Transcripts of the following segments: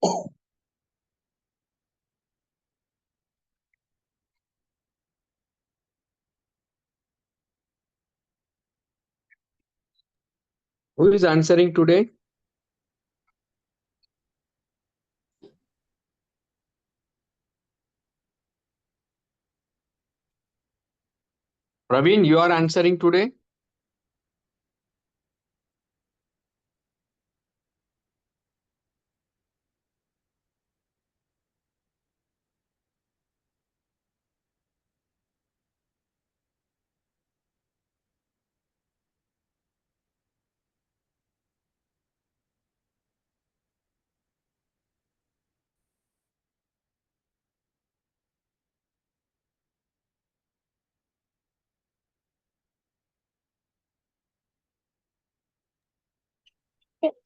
Who is answering today? Praveen, you are answering today?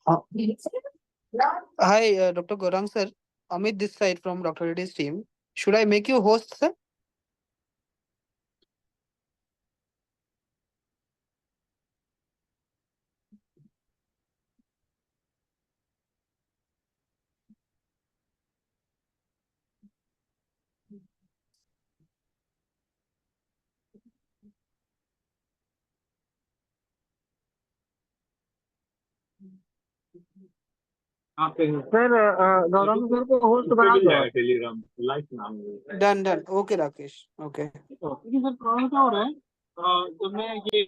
Uh, Hi, Dr. Gaurang sir. Amit this side from Dr. Reddy's team. Should I make you host, sir? Sir Gaurav sir को host बना दो Telegram live नाम Done, done. Okay, Rakesh. Okay. क्योंकि sir problem क्या हो रहा है जब मैं ये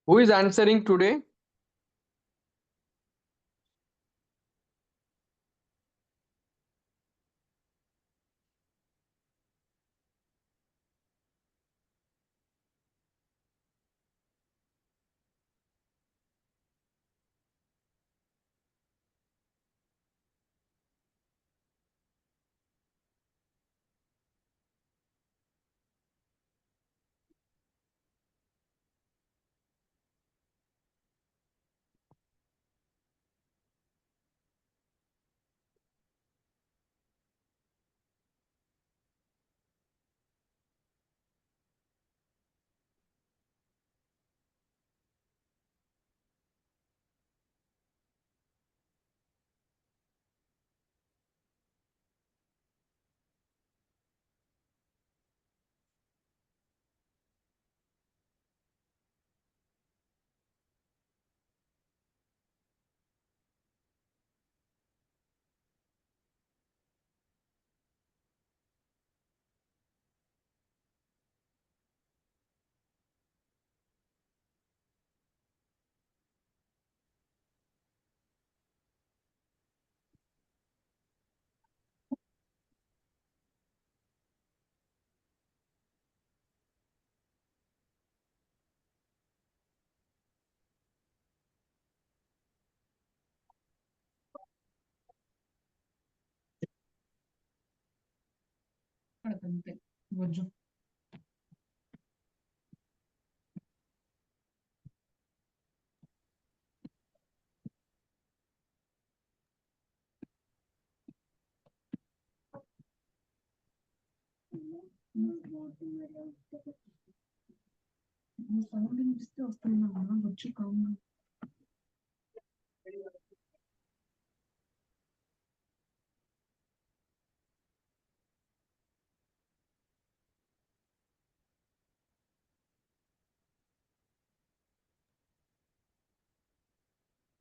Who is answering today?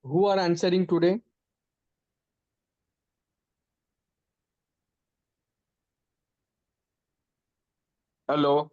Who are answering today? Hello.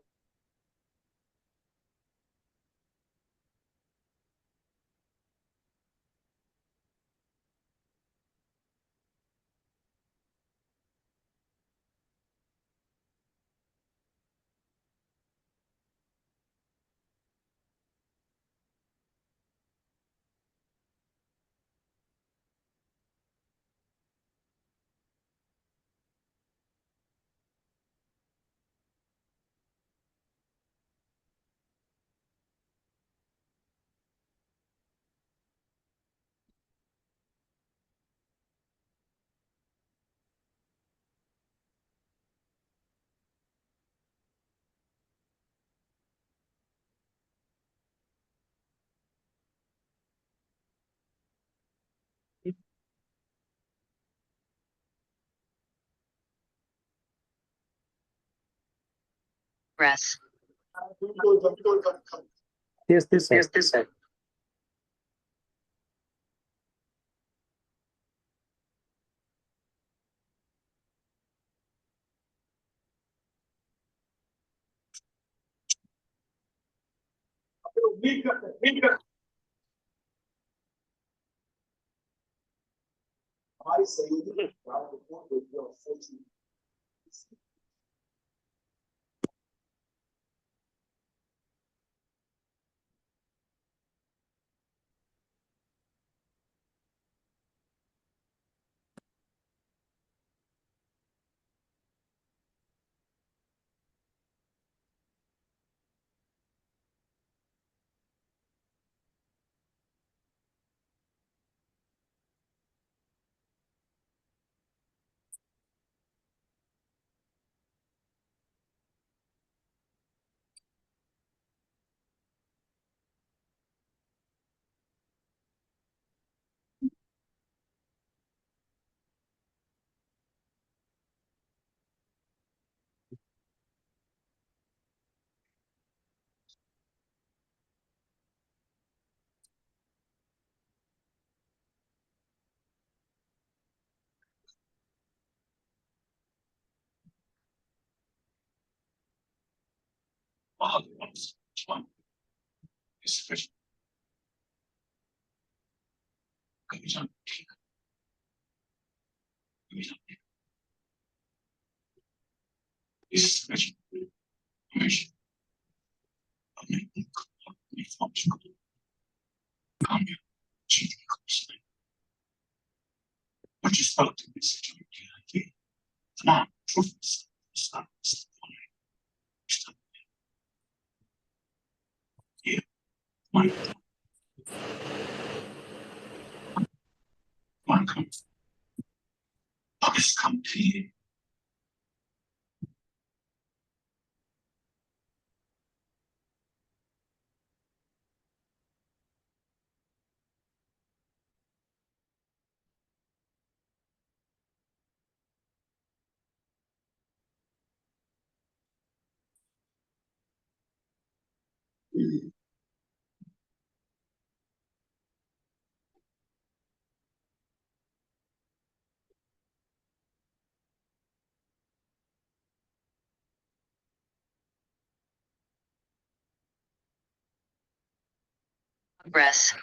Breath. Yes, this side. This side. Breath.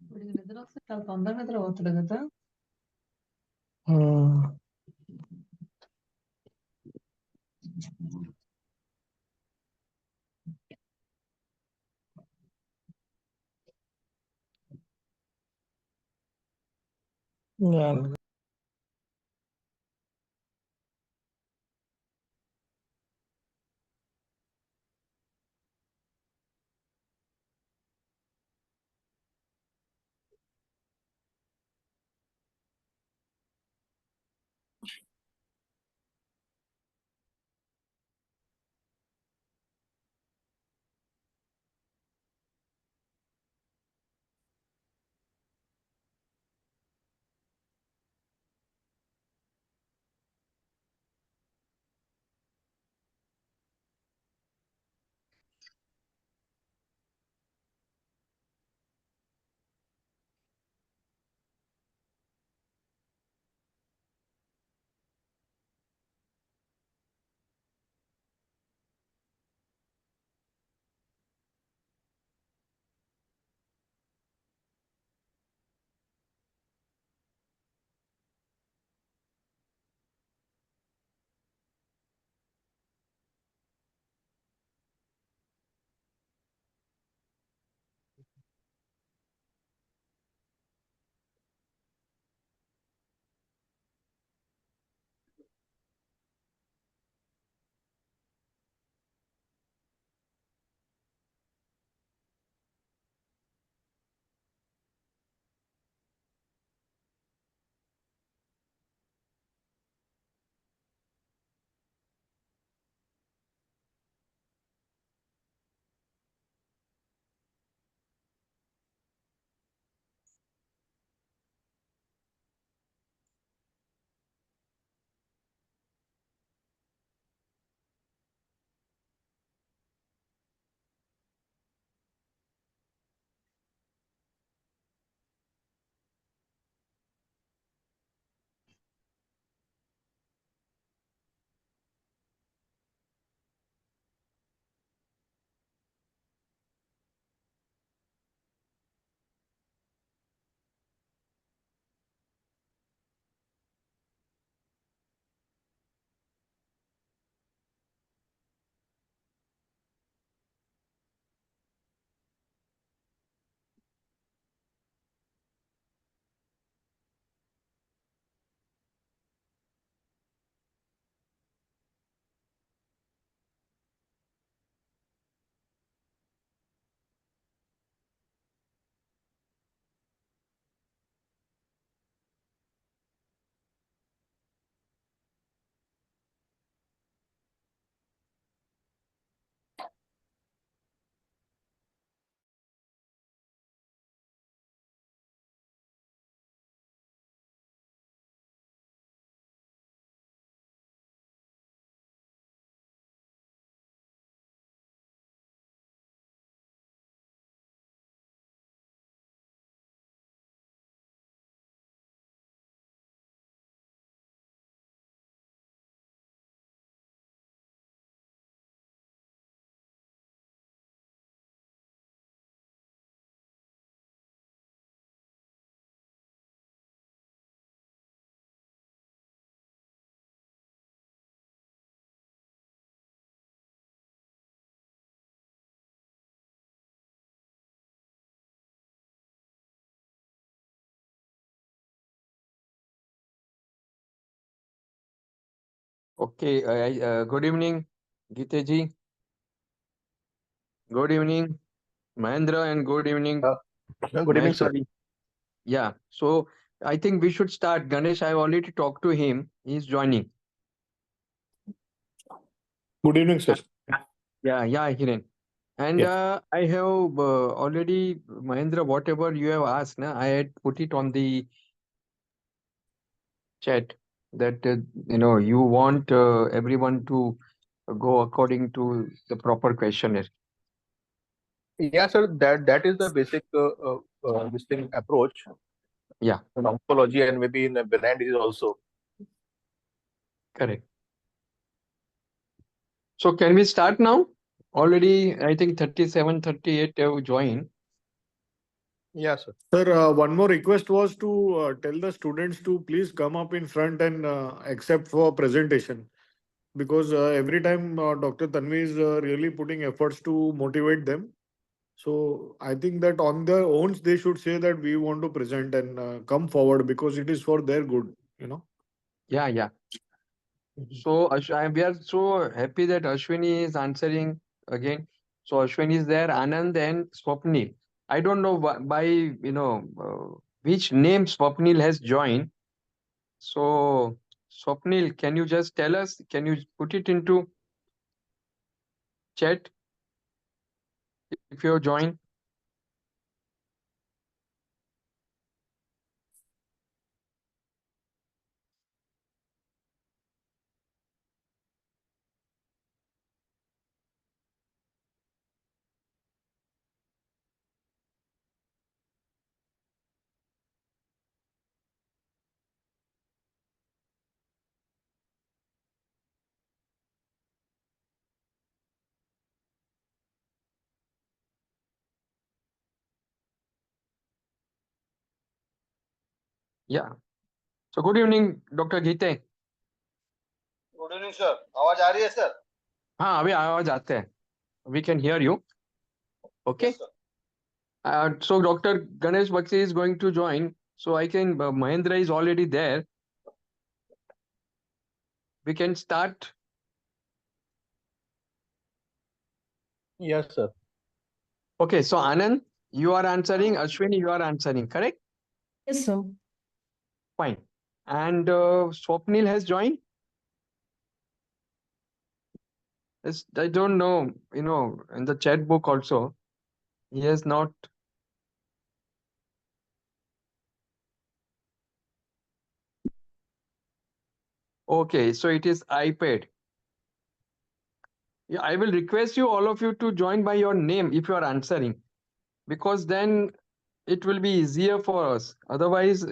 వీడికి నిద్ర వస్తే చాలా తొందరగా నిద్ర పోతాడు కదా. Okay. Good evening, Gite ji. Good evening, Mahendra, and good evening, Good evening, sir. Maheshwari. Yeah. So I think we should start. Ganesh, I already talked to him. He's joining. Good evening, sir. Yeah, Hiren. And I have already, Mahendra, whatever you have asked, I had put it on the chat that, you want everyone to go according to the proper questionnaire. Yeah, sir. That is the basic this thing approach. Yeah. In oncology and maybe in benign disease also. Correct. So can we start now? Already, I think 37, 38 have joined. Yeah, sir. Sir, one more request was to tell the students to please come up in front and accept for presentation. Because every time Dr. Tanvi is really putting efforts to motivate them. So I think that on their own, they should say that we want to present and come forward because it is for their good, you know. Yeah. So we are so happy that Ashwini is answering again. So Ashwini is there, Anand and Swapnil. I don't know by which name Swapnil has joined. So Swapnil, can you just tell us? Can you put it into chat if you have joined? Yeah. So good evening, Dr. Gite. Good evening, sir. आवाज आ रही है, sir? हाँ, अभी आवाज आते हैं. We can hear you. Okay. Yes, sir. So Dr. Ganesh Bakshi is going to join. So I can, Mahendra is already there. We can start. Yes, sir. Okay, so Anand, you are answering. Ashwini, you are answering, correct? Yes, sir. Fine. And Swapnil has joined? Yes, I don't know, in the chat book also, he has not. Okay, so it is iPad. Yeah, I will request you, all of you, to join by your name if you are answering, because then it will be easier for us. Otherwise,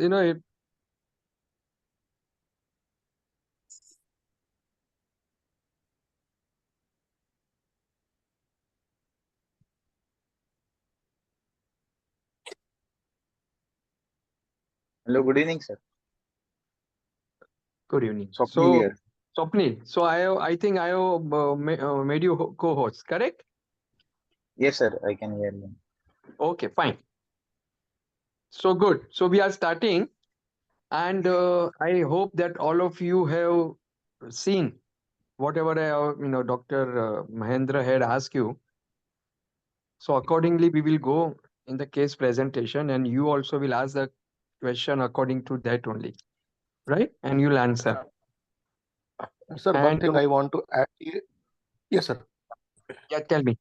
Hello, good evening, sir. good evening. Swapnil So, here. Swapnil, so I think I have made you co-host, correct? Yes, sir, I can hear you. Okay, fine. So good. So we are starting, and I hope that all of you have seen whatever Dr. Mahendra had asked you. So accordingly, we will go in the case presentation, and you also will ask the question according to that only, right? And you'll answer. Sir, one And thing I want to add here. Yes, sir. yeah, tell me.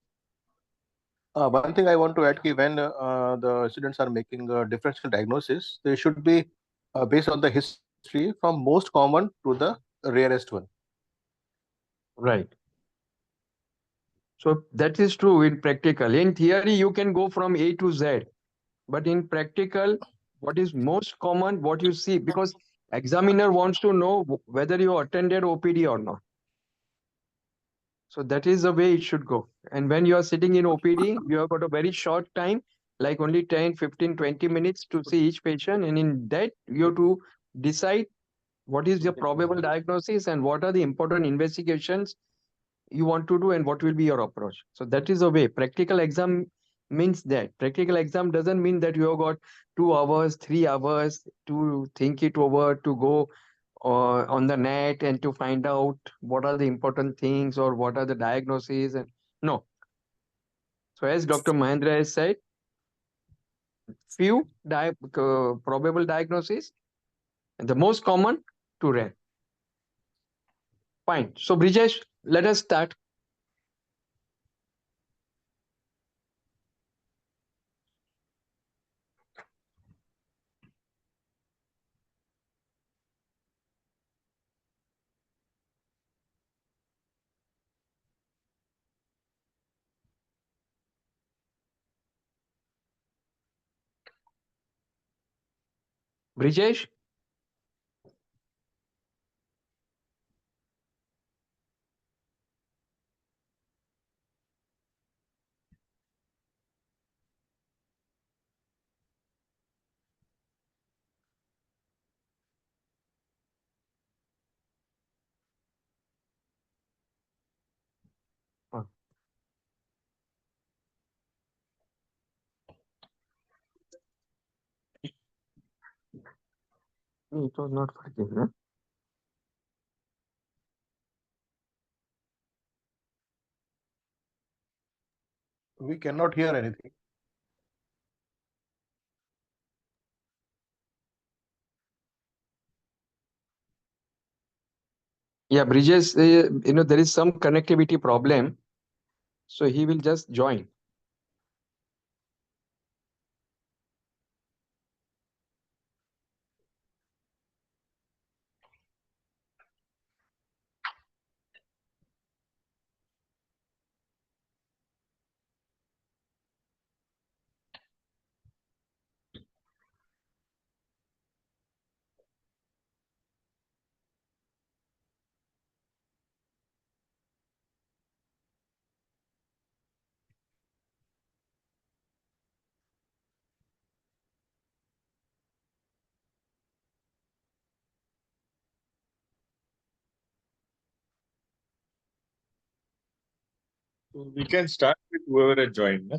One thing I want to add here, when the students are making a differential diagnosis, they should be based on the history from most common to the rarest one. Right. So that is true in practical. In theory, you can go from A to Z, but in practical, what is most common, what you see, because examiner wants to know whether you attended OPD or not. So that is the way it should go. And when you are sitting in OPD, you have got a very short time, like only 10, 15, 20 minutes to see each patient. And in that, you have to decide what is your probable diagnosis and what are the important investigations you want to do and what will be your approach. So that is the way. Practical exam means that. Practical exam doesn't mean that you have got 2 hours, 3 hours to think it over, to go on the net and to find out what are the important things or what are the diagnoses. And no. So as Dr. Mahendra has said, few probable diagnoses and the most common to rare. Fine. So Brijesh, let us start. Brijesh? It was not working, huh? We cannot hear anything. Yeah, Brijesh, there is some connectivity problem. So he will just join. We can start with whoever has joined. Na?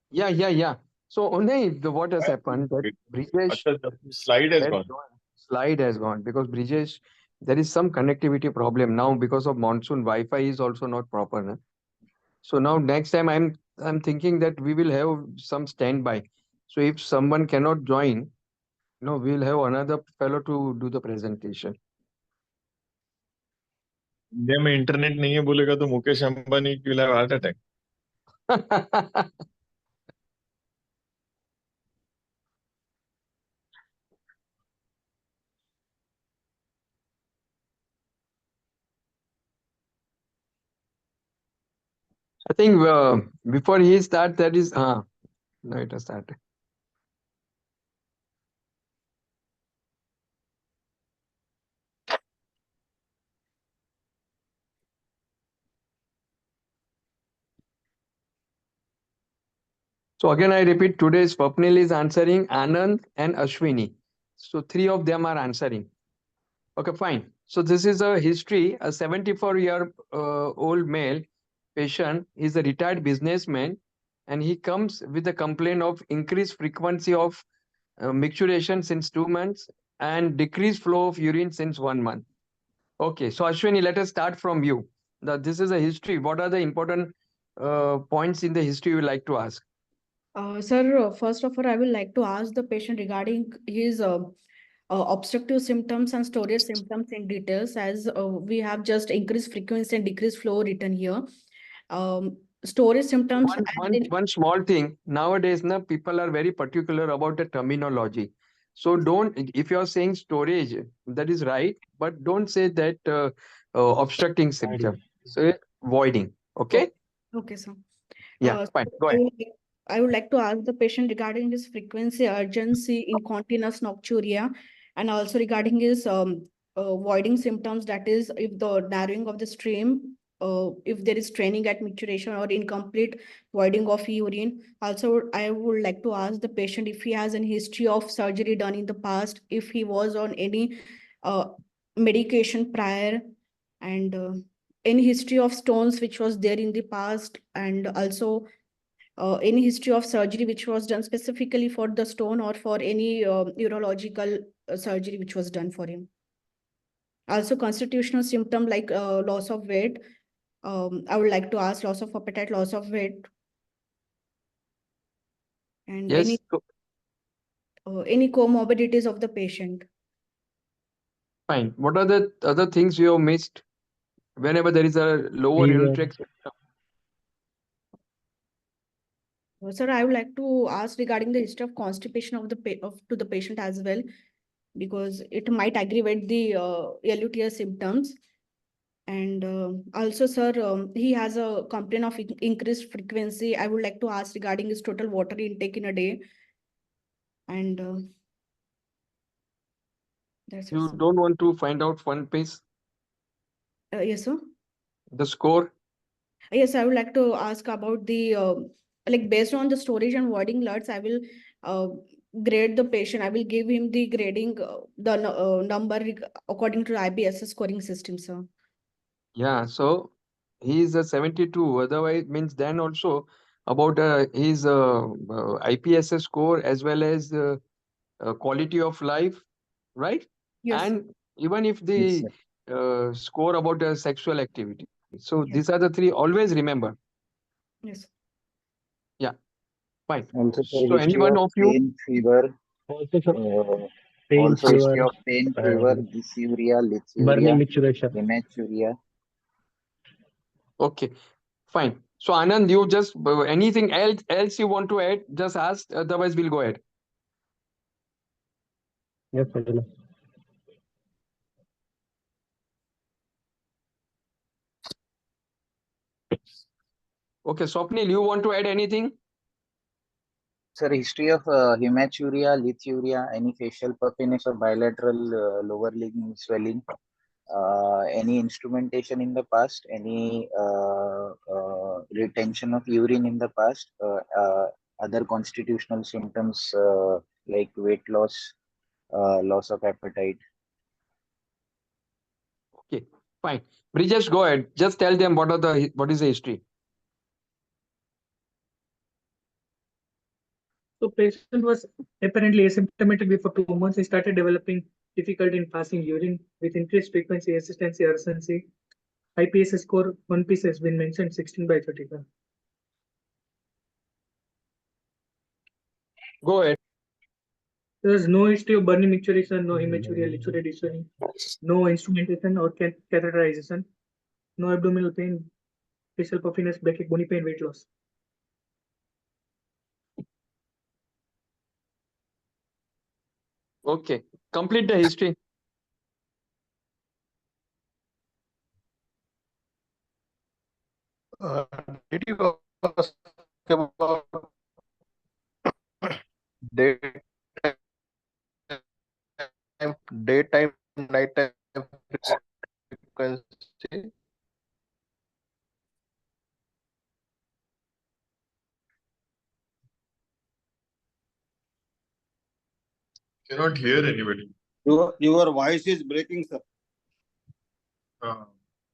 Yeah. So only what has happened that Brijesh Acha, the slide has has gone. gone. Slide has gone because Brijesh, there is some connectivity problem now because of monsoon. Wi-Fi is also not proper. Na? So now next time I'm thinking that we will have some standby. So if someone cannot join, we'll have another fellow to do the presentation. India में internet नहीं है बोलेगा तो Mukesh Ambani will have heart attack. I think before he start, that is no, it has started. So again, I repeat, today's Swapnil is answering, Anand and Ashwini. So three of them are answering. Okay, fine. So this is a history. A 74-year-old male patient is a retired businessman, and he comes with a complaint of increased frequency of micturition since 2 months and decreased flow of urine since 1 month. Okay, so Ashwini, let us start from you. This is a history. What are the important points in the history you would like to ask? Sir, first of all, I would like to ask the patient regarding his obstructive symptoms and storage symptoms in details, as we have just increased frequency and decreased flow written here. Storage symptoms. One small thing. Nowadays, people are very particular about the terminology. So if you're saying storage, that is right, but don't say that obstructing symptom. So voiding. Okay? Okay, sir. Yeah, fine. Go ahead. I would like to ask the patient regarding his frequency, urgency, incontinence, nocturia, and also regarding his voiding symptoms, that is, if the narrowing of the stream, if there is straining at micturition or incomplete voiding of urine. Also, I would like to ask the patient if he has any history of surgery done in the past, if he was on any medication prior, and any history of stones which was there in the past, and also any history of surgery which was done specifically for the stone or for any urological surgery which was done for him. Also constitutional symptom like loss of weight. I would like to ask loss of appetite, loss of weight, and Yes. any comorbidities of the patient. Fine. What are the other things you have missed whenever there is a lower urinary tract symptom? Sir, I would like to ask regarding the history of constipation of to the patient as well, because it might aggravate the LUTS symptoms. And also, sir, he has a complaint of increased frequency. I would like to ask regarding his total water intake in a day. And that's it, You sir. don't want to find out one piece, Yes, sir. the score? Yes, I would like to ask about the like based on the storage and voiding lots, I will uh, grade the patient. I will give him the grading, number according to IBSS scoring system, sir. Yeah, so he is a 72. Otherwise, means then also about his IPSS score as well as quality of life, right? Yes, sir. And even if Yes, the sir. score about sexual activity. So Yes, these are the three. Always remember. yes. Yeah, fine. Also, sir, So history anyone of of you? pain, fever. Also, sir, pain, Also, history fever, of pain, fever, and dysuria, burning lithuria, micturition. hematuria. Okay, fine. So Anand, you just anything else you want to add? Just ask. Otherwise, we'll go ahead. Yes, sir. Okay, Swapnil, you want to add anything? Sir, history of hematuria, lithuria, any facial puffiness or bilateral lower limb swelling, any instrumentation in the past, any retention of urine in the past, other constitutional symptoms like weight loss, loss of appetite. Okay, fine. Brijesh, go ahead. Just tell them what is the history. So patient was apparently asymptomatic before 2 months. He started developing difficulty in passing urine with increased frequency, hesitancy, urgency. IPSS score, one piece has been mentioned, 16/35. Go ahead. There was no history of burning micturition, no hematuria, lithuria, dysuria, no instrumentation or catheterization, no abdominal pain, facial puffiness, backache, bony pain, weight loss. Okay, complete the history. Did you ask about daytime, nighttime frequency? Cannot hear anybody. Your voice is breaking, sir.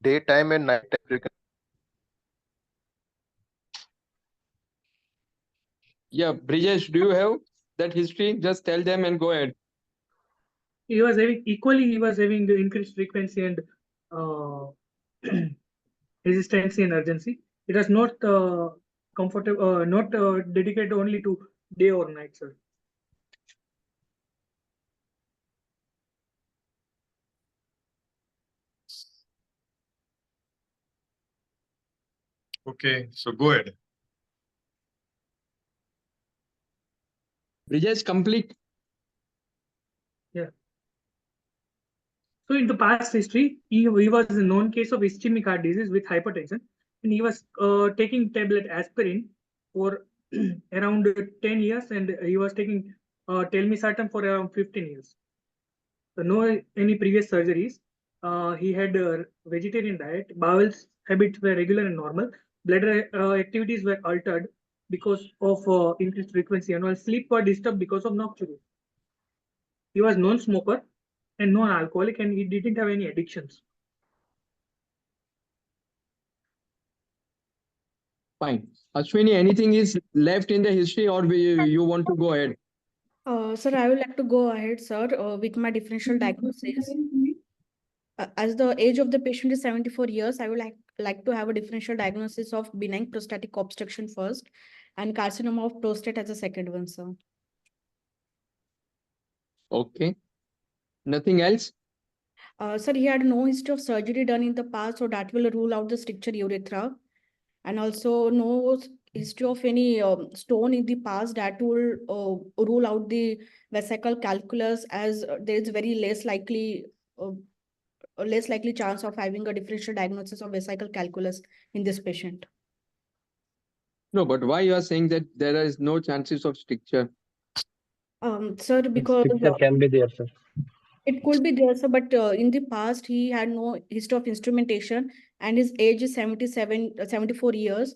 Daytime and nighttime frequency. Yeah, Brijesh, do you have that history? Just tell them and go ahead. He was having the increased frequency and hesitancy and urgency. It was not comfortable, not dedicated only to day or night, sir. Okay, so go ahead. Brijesh, complete. Yeah. So in the past history, he was a known case of ischemic heart disease with hypertension, and he was taking tablet aspirin for around 10 years, and he was taking telmisartan for around 15 years. So no any previous surgeries. He had a vegetarian diet. Bowel habits were regular and normal. Bladder activities were altered because of increased frequency, and while sleep were disturbed because of nocturia. He was non-smoker and non-alcoholic, and he didn't have any addictions. Fine. Ashwini, anything is left in the history or you want to go ahead? Sir, I would like to go ahead, sir, with my differential diagnosis. As the age of the patient is 74 years, I would like to have a differential diagnosis of benign prostatic obstruction first and carcinoma of prostate as a second one, sir. Okay. Nothing else? Sir, he had no history of surgery done in the past, so that will rule out the stricture urethra. And also no history of any stone in the past, that will rule out the vesical calculus, as there is very less likely chance of having a differential diagnosis of vesical calculus in this patient. No, but why you are saying that there is no chances of stricture? Sir, because Picture can be there, sir. it could be there, sir, but in the past he had no history of instrumentation and his age is 74 years.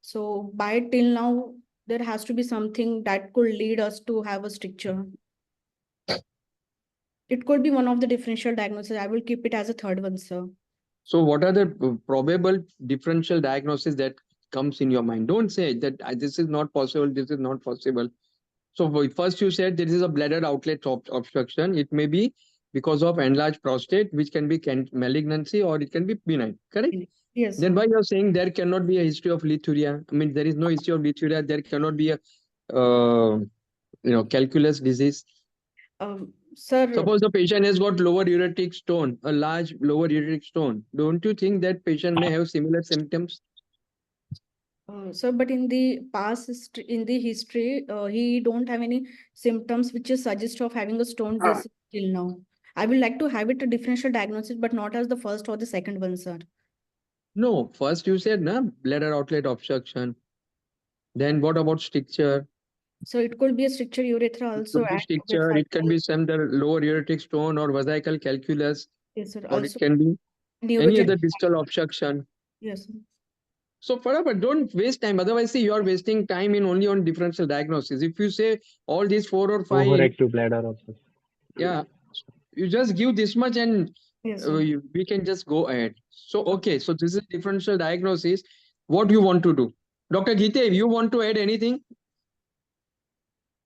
So by till now, there has to be something that could lead us to have a stricture. It could be one of the differential diagnoses. I will keep it as a third one, sir. So what are the probable differential diagnosis that comes in your mind? Don't say that this is not possible, this is not possible. So first you said there is a bladder outlet obstruction. It may be because of enlarged prostate, which can be malignancy or it can be benign, correct? Yes. Then why you're saying there cannot be a history of lithuria? I mean, there is no history of lithuria. There cannot be a calculus disease. Sir, Suppose the patient has got lower ureteric stone, a large lower ureteric stone. Don't you think that patient may have similar symptoms? sir, but in the past, in the history, he don't have any symptoms which is suggest of having a stone disease till now. I would like to have it a differential diagnosis, but not as the first or the second one, sir. No, first you said na bladder outlet obstruction. Then what about stricture? So it could be a stricture urethra It also. could be And stricture. It can vesical. be some the lower ureteric stone or vesical calculus, Yes, sir. or it Also can be any neurogenic. other distal obstruction. Yes, sir. So but don't waste time. Otherwise, see, you are wasting time in only on differential diagnosis. If you say all these 4 or 5, Overactive bladder also. yeah, you just give this much and Yes, sir. we can just go ahead. So, okay, so this is differential diagnosis. What do you want to do? Dr. Gite, if you want to add anything?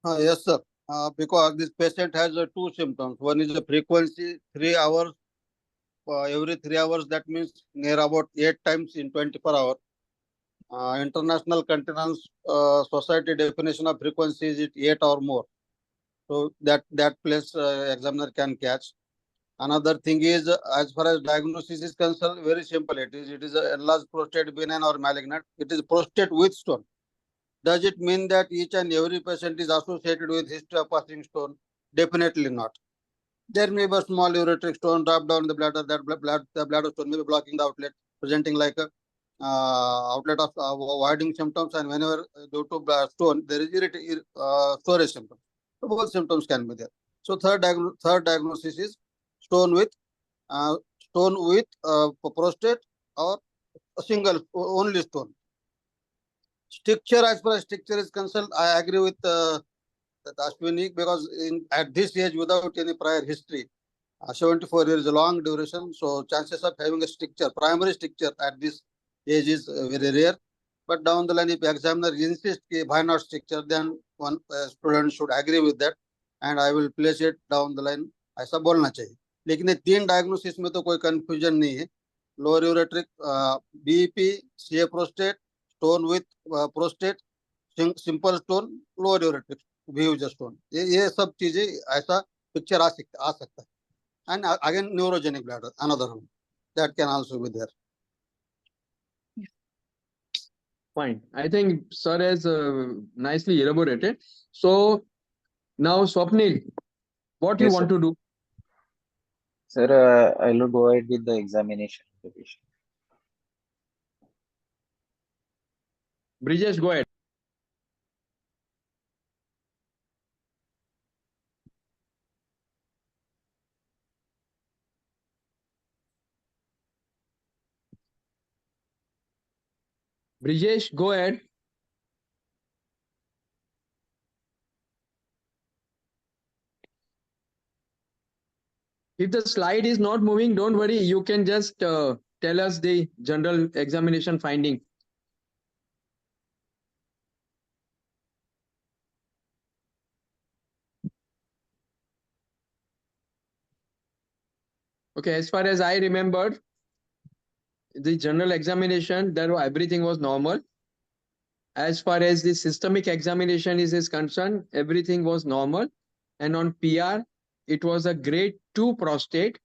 Yes, sir. Because this patient has two symptoms. One is the frequency, 3 hours, every 3 hours. That means near about 8 times in 24 hours. International Continence Society definition of frequency is 8 or more. So that place examiner can catch. Another thing is, as far as diagnosis is concerned, very simple. It is a enlarged prostate, benign or malignant. It is prostate with stone. Does it mean that each and every patient is associated with history of passing stone? Definitely not. There may be a small ureteric stone dropped down the bladder. The bladder stone may be blocking the outlet, presenting like a outlet of voiding symptoms. And whenever due to stone, there is storage symptoms. So both symptoms can be there. So third diagnosis is stone with prostate or a single only stone. Stricture, as far as stricture is concerned, I agree with that Ashwini, because at this age, without any prior history, 74 years is a long duration, so chances of having a stricture, primary stricture at this age is very rare. But down the line, if examiner insists why not stricture, then one student should agree with that, and I will place it down the line. ऐसा बोलना चाहिए. लेकिन ये 3 diagnosis में तो कोई confusion नहीं है. Lower ureteric BP, CA prostate, stone with prostate, simple stone, lower ureteric views stone, ये सब चीजें ऐसा पिक्चर आ सकता है. And again, neurogenic bladder, another one that can also be there. Fine. I think sir has nicely elaborated. So now, Swapnil, what you Yes, want sir. to do? Sir, I will go ahead with the examination of the patient. Brijesh, go ahead. Brijesh, go ahead. If the slide is not moving, don't worry. You can just tell us the general examination finding. Okay, as far as I remember, the general examination, everything was normal. As far as the systemic examination is concerned, everything was normal. And on PR, it was a grade 2 prostate.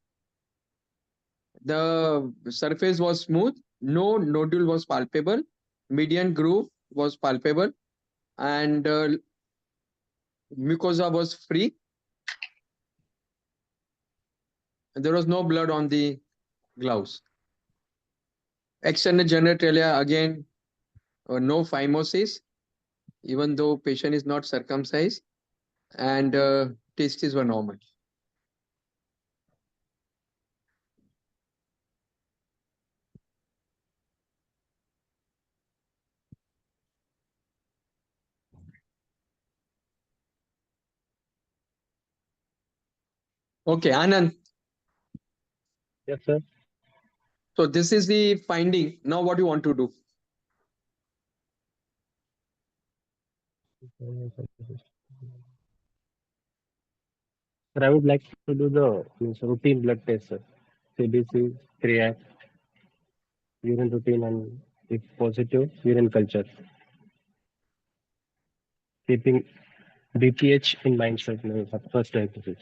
The surface was smooth, no nodule was palpable, median groove was palpable, and mucosa was free. There was no blood on the gloves. External genitalia, again, no phimosis, even though patient is not circumcised, and testes were normal. Okay, Anand. Yes, sir. So this is the finding. Now what do you want to do? Sir, I would like to do the routine blood test, sir. CBC, creat, urine routine, and if positive, urine culture. Keeping BPH in mind, sir, first diagnosis.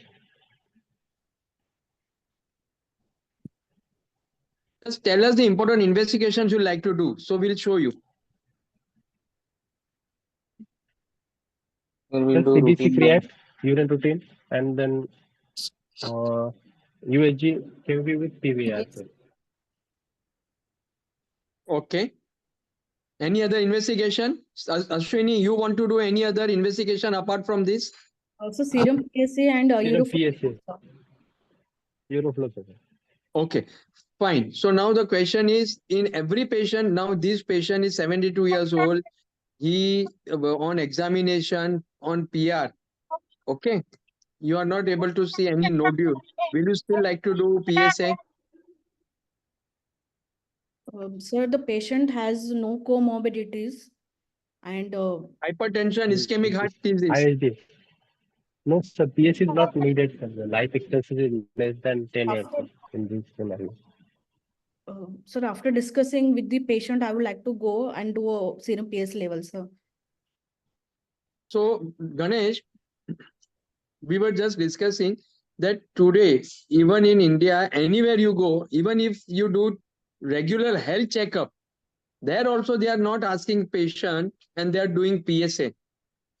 Just tell us the important investigations you like to do. So we'll show you. We'll do CBC, routine creat, urine routine, and then USG can be with PVR, sir. Okay. Any other investigation? Ashwini, you want to do any other investigation apart from this? Also serum PSA and Serum uroflow. PSA. Uroflow, sir. Okay, fine. So now the question is, in every patient, now this patient is 72 years old. He on examination on PR. Okay. You are not able to see any nodule. Will you still like to do PSA? Sir, the patient has no comorbidities and Hypertension, ischemic heart disease. ISD. No, sir, PS is not needed, sir. The life expectancy is less than 10 years, sir, in this scenario. sir, after discussing with the patient, I would like to go and do a serum PS level, sir. So, Ganesh, we were just discussing that today, even in India, anywhere you go, even if you do regular health checkup, there also they are not asking patient and they are doing PSA.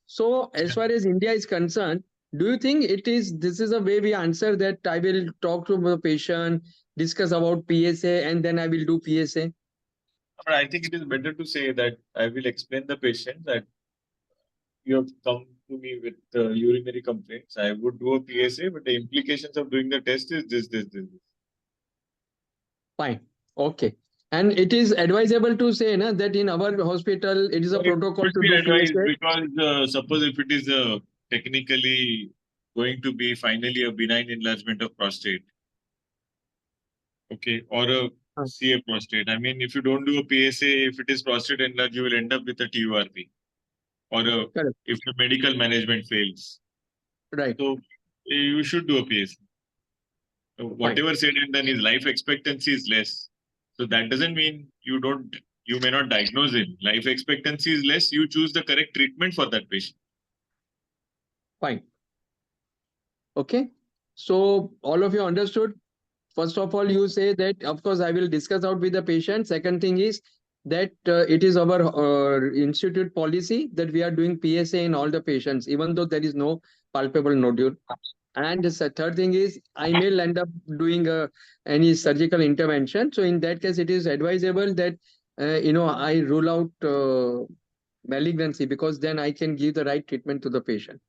So, as far as India is concerned, do you think this is a way we answer that I will talk to the patient, discuss about PSA, and then I will do PSA? But I think it is better to say that I will explain the patient that you have come to me with urinary complaints. I would do a PSA, but the implications of doing the test is this. Fine. Okay. And it is advisable to say that in our hospital, it is a protocol to do advised PSA. because suppose if it is technically going to be finally a benign enlargement of prostate, okay, or a CA prostate. I mean, if you don't do a PSA, if it is prostate enlarged, you will end up with a TURP, or if the medical management fails. Right. So you should do a PSA. So whatever said and done, his life expectancy is less. So that doesn't mean you may not diagnose him. Life expectancy is less. You choose the correct treatment for that patient. Fine. Okay. So all of you understood. First of all, you say that, of course, I will discuss out with the patient. Second thing is that it is our institute policy that we are doing PSA in all the patients, even though there is no palpable nodule. And the third thing is, I may end up doing any surgical intervention. So in that case, it is advisable that, I rule out malignancy, because then I can give the right treatment to the patient.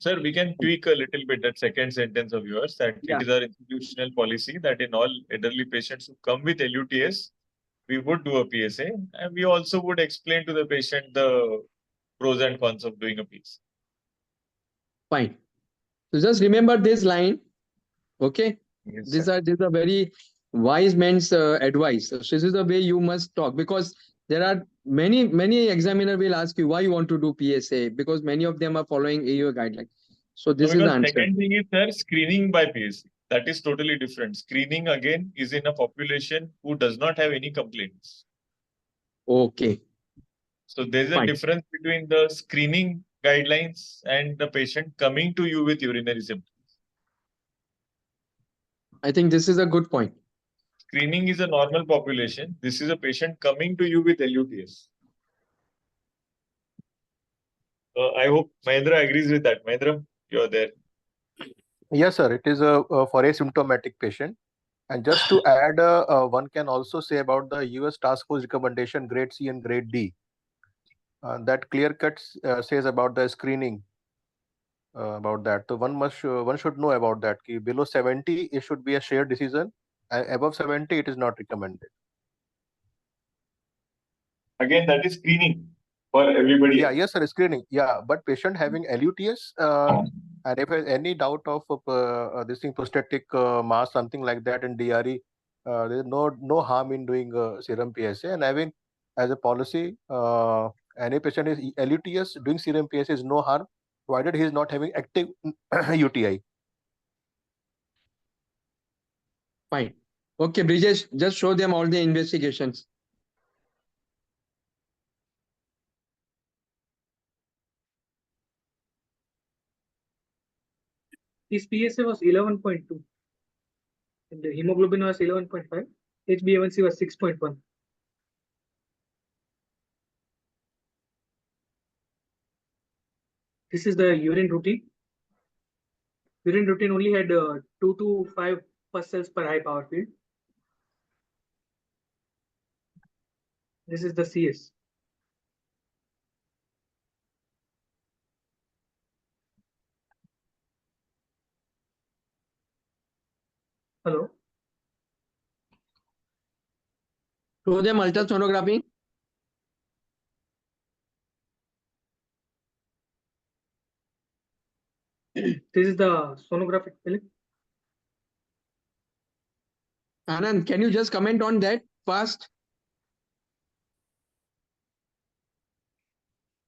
Sir, we can tweak a little bit that second sentence of yours, that it is our institutional policy that in all elderly patients who come with LUTS, we would do a PSA, and we also would explain to the patient the pros and cons of doing a PSA. Fine. So just remember this line, okay? Yes, These are very wise men's advice. So this is the way you must talk, because there are many examiner will ask you why you want to do PSA, because many of them are following AUA guidelines. So this is the answer. Second thing is, sir, screening by PSA. That is totally different. Screening again is in a population who does not have any complaints. Okay. So there's a Fine. difference between the screening guidelines and the patient coming to you with urinary symptoms. I think this is a good point. Screening is a normal population. This is a patient coming to you with LUTS. I hope Mahendra agrees with that. Mahendra, you're there. Yes, sir. It is for asymptomatic patient. And just to add, one can also say about the US Task Force recommendation grade C and grade D. That clear cut says about the screening about that. So one should know about that. Ki below 70, it should be a shared decision. And above 70, it is not recommended. Again, that is screening for everybody. Yeah, yes, sir, screening. Yeah, but patient having LUTS, and if any doubt of this thing, prostatic mass, something like that, in DRE, there is no harm in doing serum PSA. And having as a policy, any patient is LUTS, doing serum PSA is no harm, provided he is not having active UTI. Fine. Okay, Brijesh, just show them all the investigations. His PSA was 11.2. And the hemoglobin was 11.5. HbA1c was 6.1. This is the urine routine. Urine routine only had 2 to 5 pus cells per high power field. This is the CS. Hello. Show them ultrasonography. This is the sonographic film. Anand, can you just comment on that fast?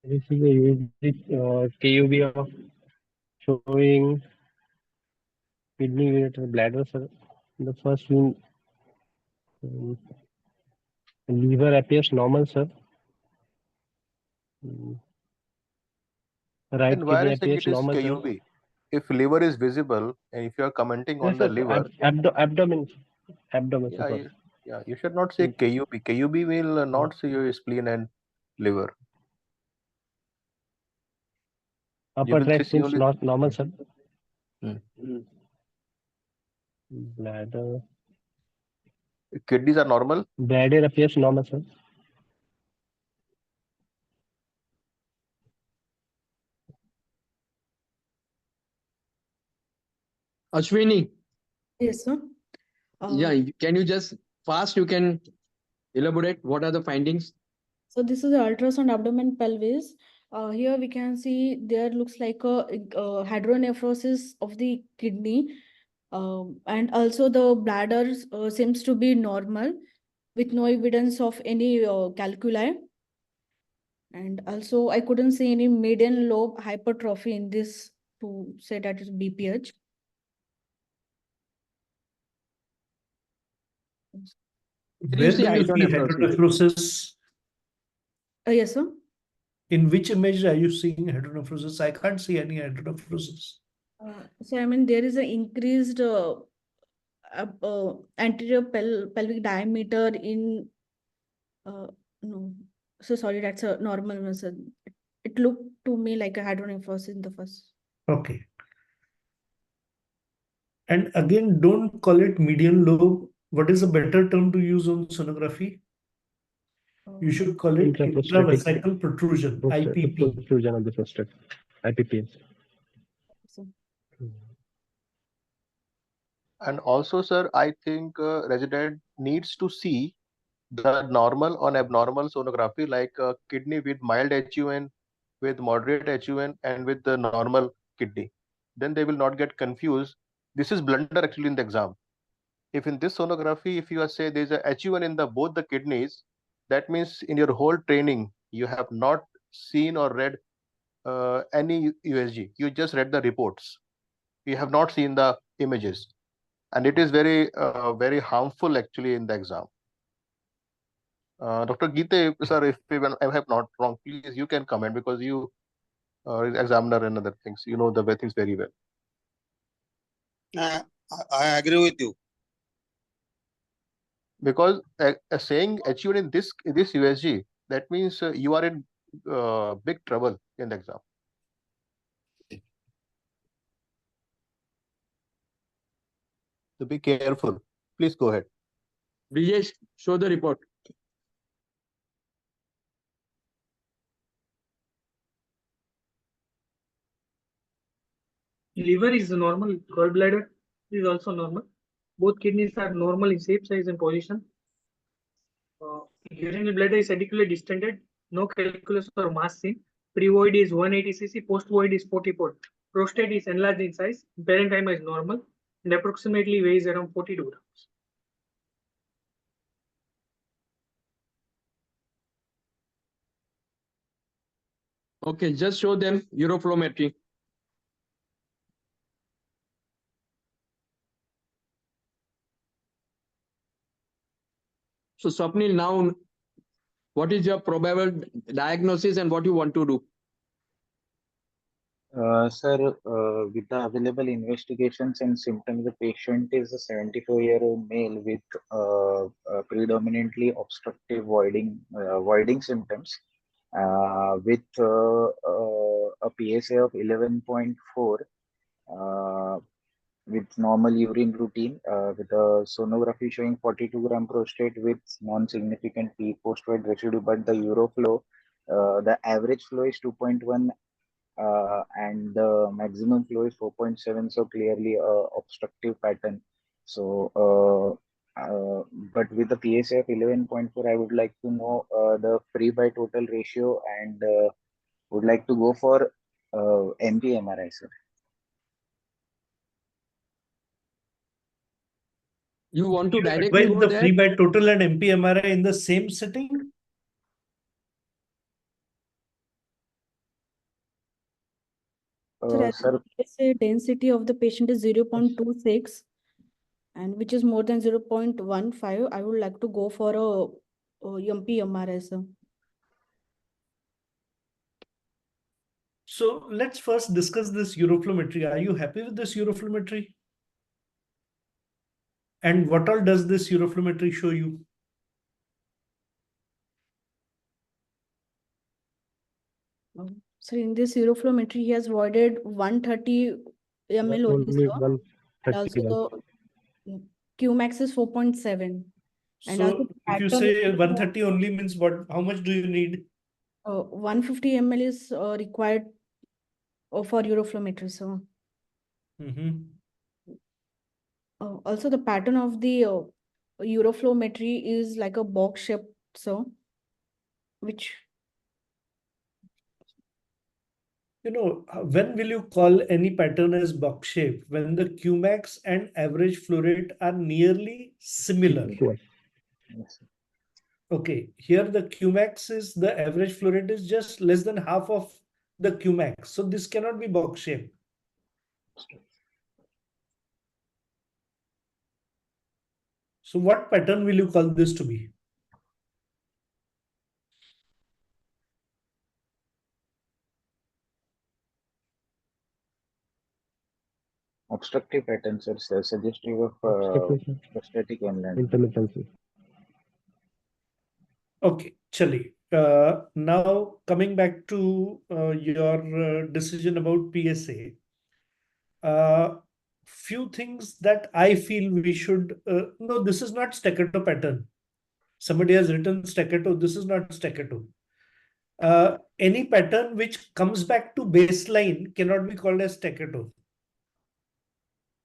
This is a unique KUB of showing kidney unit and bladder, sir. The first one, liver appears normal, sir. Right And why kidney I think appears it is normal, sir. KUB? If liver is visible, and if you are commenting on Yes, the sir. liver, Abdomen, yeah, sir. you should not say KUB. KUB will not see your spleen and liver. You Upper will tract see seems only not normal, sir. Bladder. Kidneys are normal. Bladder appears normal, sir. Ashwini. Yes, sir. Yeah, can you just fast, you can elaborate what are the findings? So this is the ultrasound abdomen pelvis. Here we can see there looks like a hydronephrosis of the kidney. And also the bladder seems to be normal with no evidence of any calculi. And also I couldn't see any median lobe hypertrophy in this to say that it's BPH. Where do you see hydronephrosis? Yes, sir. In which image are you seeing hydronephrosis? I can't see any hydronephrosis. So I mean there is an increased anterior pelvic diameter in no. So sorry, that's a normal muscle. It looked to me like a hydronephrosis in the first. Okay. And again, don't call it median lobe. What is a better term to use on sonography? You should call it intravesical protrusion, IPP. Protrusion of the prostate, IPPs. And also, sir, I think resident needs to see the normal or abnormal sonography, like kidney with mild HUN, with moderate HUN, and with the normal kidney. Then they will not get confused. This is blunder actually in the exam. If in this sonography, if you are say there's a HUN in the both the kidneys, that means in your whole training you have not seen or read any USG. You just read the reports. You have not seen the images. and it is very harmful actually in the exam. Dr. Gite, sir, if even I have not wrong, please you can comment because you are examiner and other things. You know the things very well. I agree with you. Because saying HUN in this USG, that means you are in big trouble in the exam. So be careful. Please go ahead. Brijesh, show the report. Liver is normal. Gallbladder is also normal. Both kidneys are normal in shape, size, and position. Urinary bladder is adequately distended. No calculus or mass seen. Pre-void is 180 cc. Post-void is 44. Prostate is enlarged in size. Parenchyma is normal and approximately weighs around 42 grams. Okay, just show them uroflowmetry. So Swapnil, now what is your probable diagnosis and what you want to do? Sir, with the available investigations and symptoms, the patient is a 74-year-old male with predominantly obstructive voiding symptoms, with a PSA of 11.4, with normal urine routine, with a sonography showing 42-gram prostate with non-significant post-void residue, but the uroflow, the average flow is 2.1. And the maximum flow is 4.7, so clearly obstructive pattern. So, but with the PSA of 11.4, I would like to know the free by total ratio and would like to go for MP-MRI, sir. You want to directly Advise go the there? free by total and MP-MRI in the same setting? Sir, PSA density of the patient is 0.26 and which is more than 0.15. I would like to go for a MP-MRI, sir. So let's first discuss this uroflowmetry. Are you happy with this uroflowmetry? And what all does this uroflowmetry show you? So in this uroflowmetry, he has voided 130 ml only, Only sir. And 130. also the Qmax is 4.7. And also So if you say 130 only means what? How much do you need? 150 ml is required for uroflowmetry, so. Also, the pattern of the uroflowmetry is like a box shape, so which. You know, when will you call any pattern as box shape? When the Qmax and average flow rate are nearly similar. Yes. Okay, here the Qmax is the average flow rate is just less than half of the Qmax. So this cannot be box shape. So what pattern will you call this to be? Obstructive patterns are suggestive of prostatic enlargement. Intermittency. Okay, Chali. Now coming back to your decision about PSA. Few things that I feel we should no, this is not staccato pattern. Somebody has written staccato. This is not staccato. Any pattern which comes back to baseline cannot be called as staccato.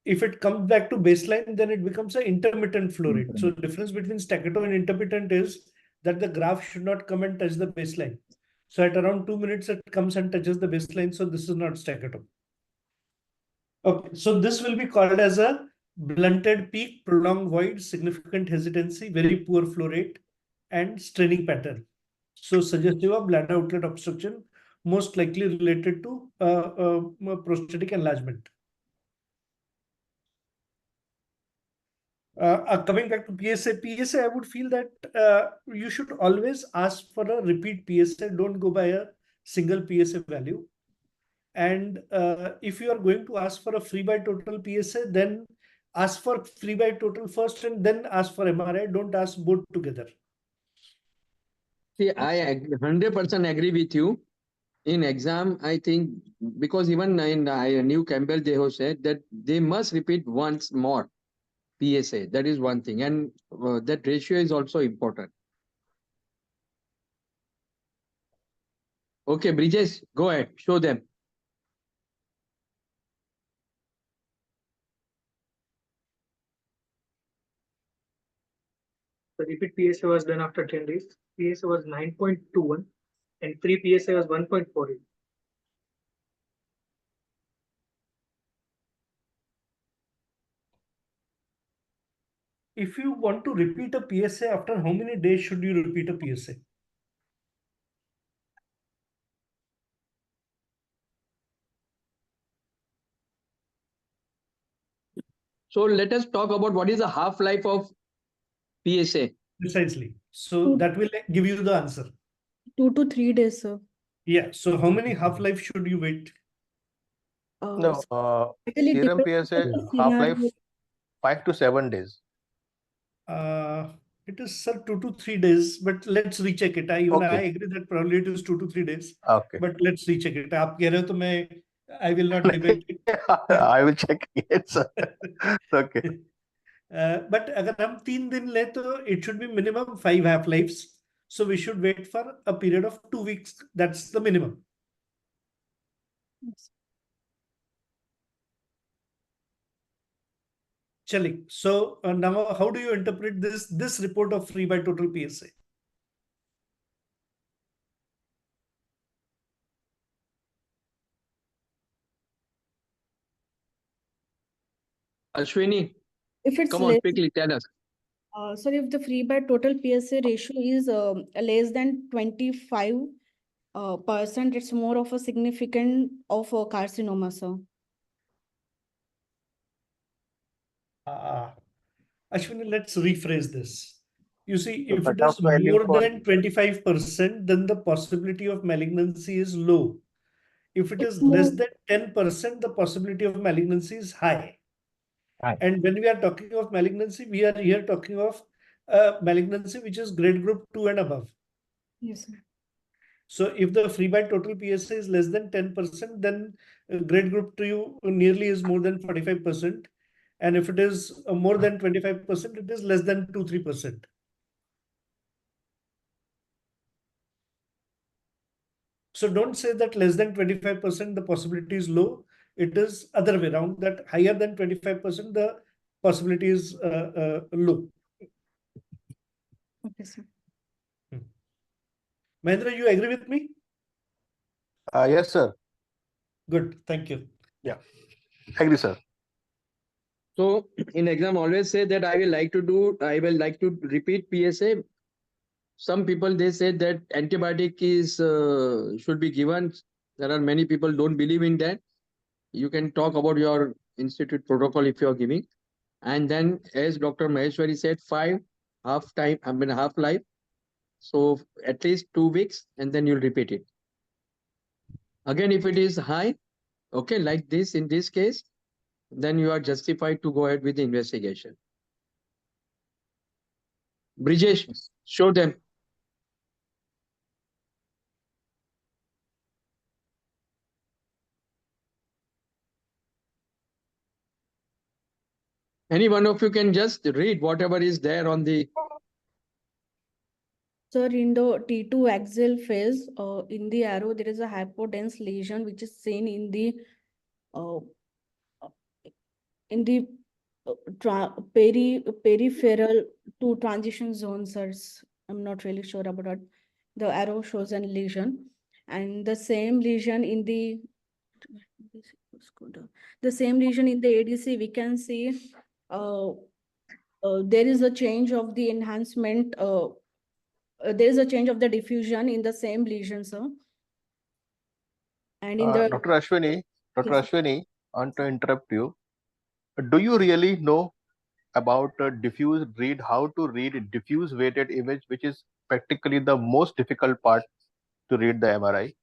If it comes back to baseline, then it becomes an intermittent flow rate. So the difference between staccato and intermittent is that the graph should not come and touch the baseline. So at around 2 minutes, it comes and touches the baseline. So this is not staccato. Okay, so this will be called as a blunted peak, prolonged void, significant hesitancy, very poor flow rate, and straining pattern. So suggestive of bladder outlet obstruction, most likely related to prostatic enlargement. Coming back to PSA, I would feel that you should always ask for a repeat PSA. Don't go by a single PSA value. And if you are going to ask for a free by total PSA, then ask for free by total first and then ask for MRI. Don't ask both together. See, I 100% agree with you. In exam, I think, because even in New Campbell, they have said that they must repeat once more PSA. That is one thing. And that ratio is also important. Okay, Brijesh, go ahead. Show them. The repeat PSA was done after 10 days. PSA was 9.21 and free PSA was 1.48. If you want to repeat a PSA, after how many days should you repeat a PSA? So let us talk about what is the half-life of PSA. Precisely. So that will give you the answer. 2 to 3 days, sir. Yeah. So how many half-life should you wait? No, Actually, it serum depends PSA on the half-life scenario. 5 to 7 days. It is, sir, 2 to 3 days, but let's recheck it. I Okay. agree that probably it is 2 to 3 days, Okay. but let's recheck it. आप कह रहे हो तो मैं I will not debate it. I will check it, sir. Okay. But अगर हम 3 दिन ले तो it should be minimum 5 half-lives. So we should wait for a period of 2 weeks. That's the minimum. Yes. Chalik. So now how do you interpret this report of free by total PSA? Ashwini, If it's come on, less, quickly tell us. so if the free by total PSA ratio is less than 25 percent, it's more of a significant of a carcinoma, sir. Ashwini, let's rephrase this. You see, So if it cutoff is value more for than 25%, then the possibility of malignancy is low. If it It's is less more, than 10%, the possibility of malignancy is high. High. And when we are talking of malignancy, we are here talking of malignancy which is grade group 2 and above. yes, sir. So if the free by total PSA is less than 10%, then grade group 2 nearly is more than 45%. And if it is more than 25%, it is less than 2-3%. So don't say that less than 25% the possibility is low. It is other way around, that higher than 25% the possibility is low. Okay, sir. Mahendra, you agree with me? Yes, sir. Good, thank you. Yeah, agree, sir. So in exam, always say that I will like to repeat PSA. Some people, they say that antibiotic is should be given. There are many people don't believe in that. You can talk about your institute protocol if you are giving. And then, as Dr. Maheshwari said, 5 half life. So at least 2 weeks, and then you'll repeat it. Again, if it is high, okay, like this in this case, then you are justified to go ahead with the investigation. Brijesh, show them. Any one of you can just read whatever is there on the. Sir, in the T2 axial phase, in the arrow, there is a hypodense lesion which is seen in the uh, peripheral to transition zones, sir. I'm not really sure about that. The arrow shows a lesion, and the same lesion in the ADC, we can see there is a change of the enhancement. There is a change of the diffusion in the same lesion, sir. And in the Dr. Ashwini, Yes. I want to interrupt you. Do you really know about how to read diffuse weighted image, which is practically the most difficult part to read the MRI.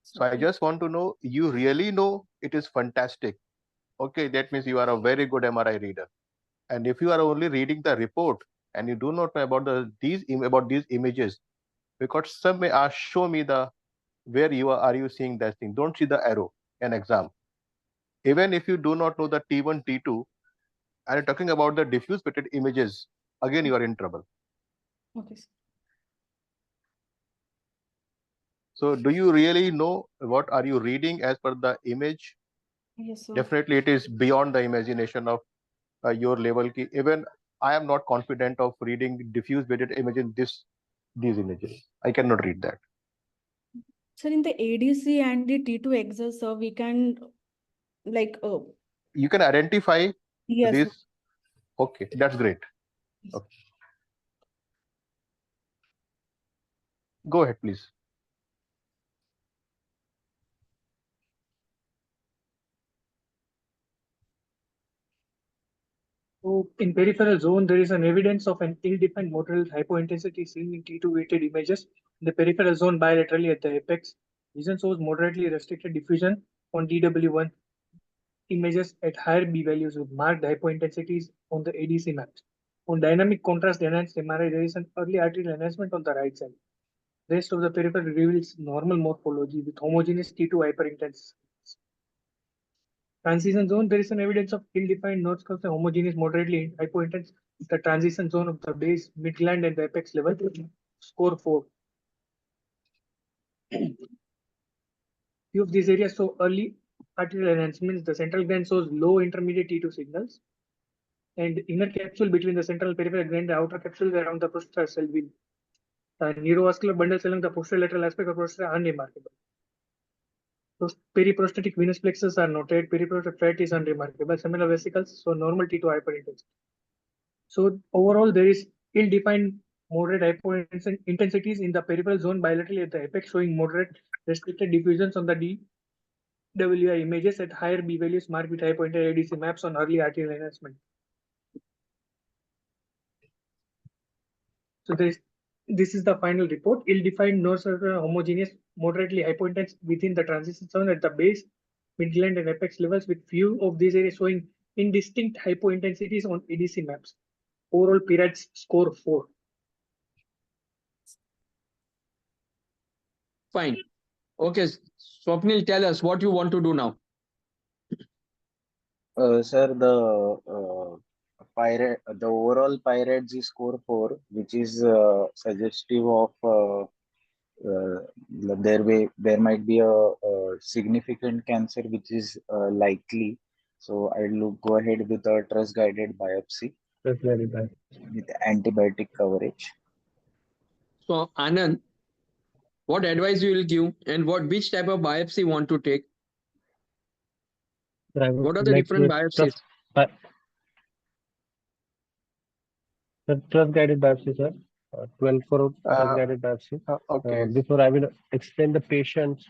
So I just want to know, you really know? It is fantastic. Okay, that means you are a very good MRI reader. And if you are only reading the report and you do not know about these images, because some may ask, show me the where are you seeing that thing? Don't see the arrow in exam. Even if you do not know the T1, T2, and you're talking about the diffuse weighted images, again you are in trouble. Okay. So do you really know what are you reading as per the image? Yes, sir. Definitely it is beyond the imagination of your level. Even I am not confident of reading diffuse weighted image in these images. I cannot read that. Sir, in the ADC and the T2 axis, sir, we can like You can identify yes, sir. this. Okay, that's great. Okay. Go ahead, please. So in peripheral zone, there is an evidence of an ill-defined motor hypointensity seen in T2 weighted images. In the peripheral zone bilaterally at the apex, vision shows moderately restricted diffusion on DW1 images at higher B values with marked hypointensities on the ADC maps. On dynamic contrast enhanced MRI, there is an early arterial enhancement on the right side. Rest of the peripheral reveals normal morphology with homogeneous T2 hyperintense. Transition zone, there is an evidence of ill-defined node curves and homogeneous moderately hypointense. The transition zone of the base, midland, and the apex level, score 4. Few of these areas show early arterial enhancements. The central gland shows low intermediate T2 signals, and inner capsule between the central peripheral gland and the outer capsule around the posterior cell wheel. The neurovascular bundles along the posterior lateral aspect of posterior are unremarkable. Periprostatic venous plexus are noted. Periprostate fat is unremarkable. Seminal vesicles show normal T2 hyperintensity. So overall, there is ill-defined moderate hypointensities in the peripheral zone bilaterally at the apex, showing moderate restricted diffusions on the DWI images at higher B values marked with hypointensive ADC maps on early arterial enhancement. So this is the final report. Ill-defined node-circular homogeneous moderately hypointense within the transition zone at the base, midland, and apex levels, with few of these areas showing indistinct hypointensities on ADC maps. Overall PIRADS score 4. Fine. Okay, Swapnil, tell us what you want to do now. Sir, the overall PIRADS is score 4, which is suggestive of there might be a significant cancer which is likely. So I'll go ahead with a trust guided biopsy That's very bad. with antibiotic coverage. So Anand, what advice you will give and which type of biopsy you want to take? What are the different biopsies? Trust guided biopsy, sir. 12-4 trust guided biopsy. Okay. Before I will explain the patient,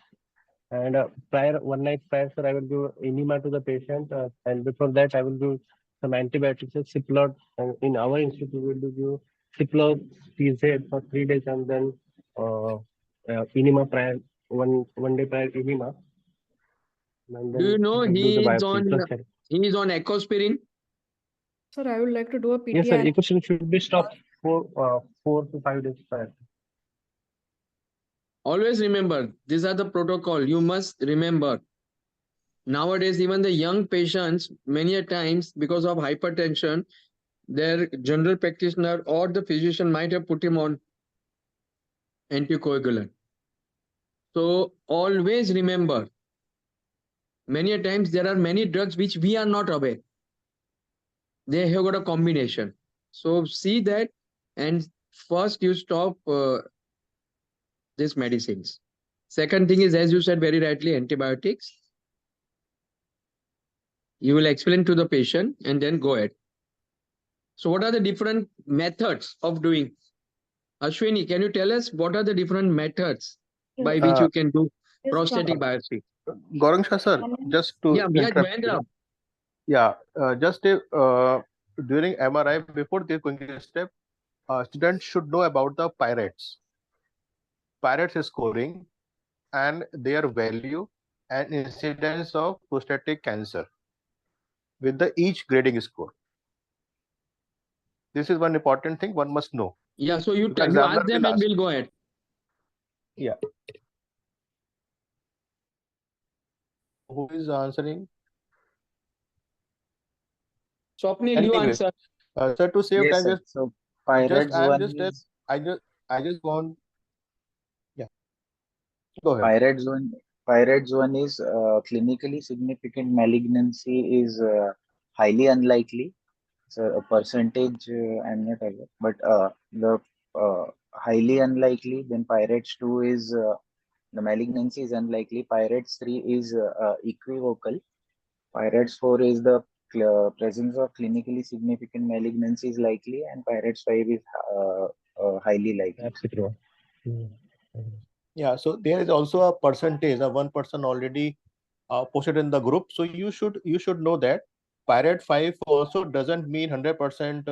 and one night prior, sir, I will give enema to the patient, and before that, I will give some antibiotics, Ciplod. And in our institute, we will give Ciplod PZ for 3 days, and then enema prior, one day prior enema. And Do you know we'll do the biopsy. he is on ecospirin? Sir, I would like to do a PT. Yes, sir. Ecospirin should be stopped for 4 to 5 days prior. Always remember, these are the protocol. You must remember. Nowadays, even the young patients, many a times because of hypertension, their general practitioner or the physician might have put him on anticoagulant. So always remember, many a times there are many drugs which we are not aware. They have got a combination. So see that, and first you stop these medicines. Second thing is, as you said very rightly, antibiotics. You will explain to the patient and then go ahead. So what are the different methods of doing? Ashwini, can you tell us what are the different methods by which you can do prostatic biopsy? Gaurang Shah, sir, just to interrupt. Mahendra. Yeah, during MRI, before they going to step, students should know about the pirates scoring and their value and incidence of prostatic cancer with the each grading score. This is one important thing one must know. Yeah, so you Because you examiner ask them will and ask. we'll go ahead. Yeah. Who is answering? Swapnil, you Anyway, answer. sir, to save Yes, time, sir. So just pirates I am one just is I just want, yeah, go ahead. pirates one. Pirates one is clinically significant malignancy is highly unlikely. So a percentage I'm not aware, but the highly unlikely. Then pirates two is the malignancy is unlikely. Pirates three is equivocal. Pirates 4 is the presence of clinically significant malignancy is likely, and Pirates 5 is highly likely. Absolutely. Mm. Yeah, so there is also a percentage. One person already posted in the group, so you should know that pirate 5 also doesn't mean 100%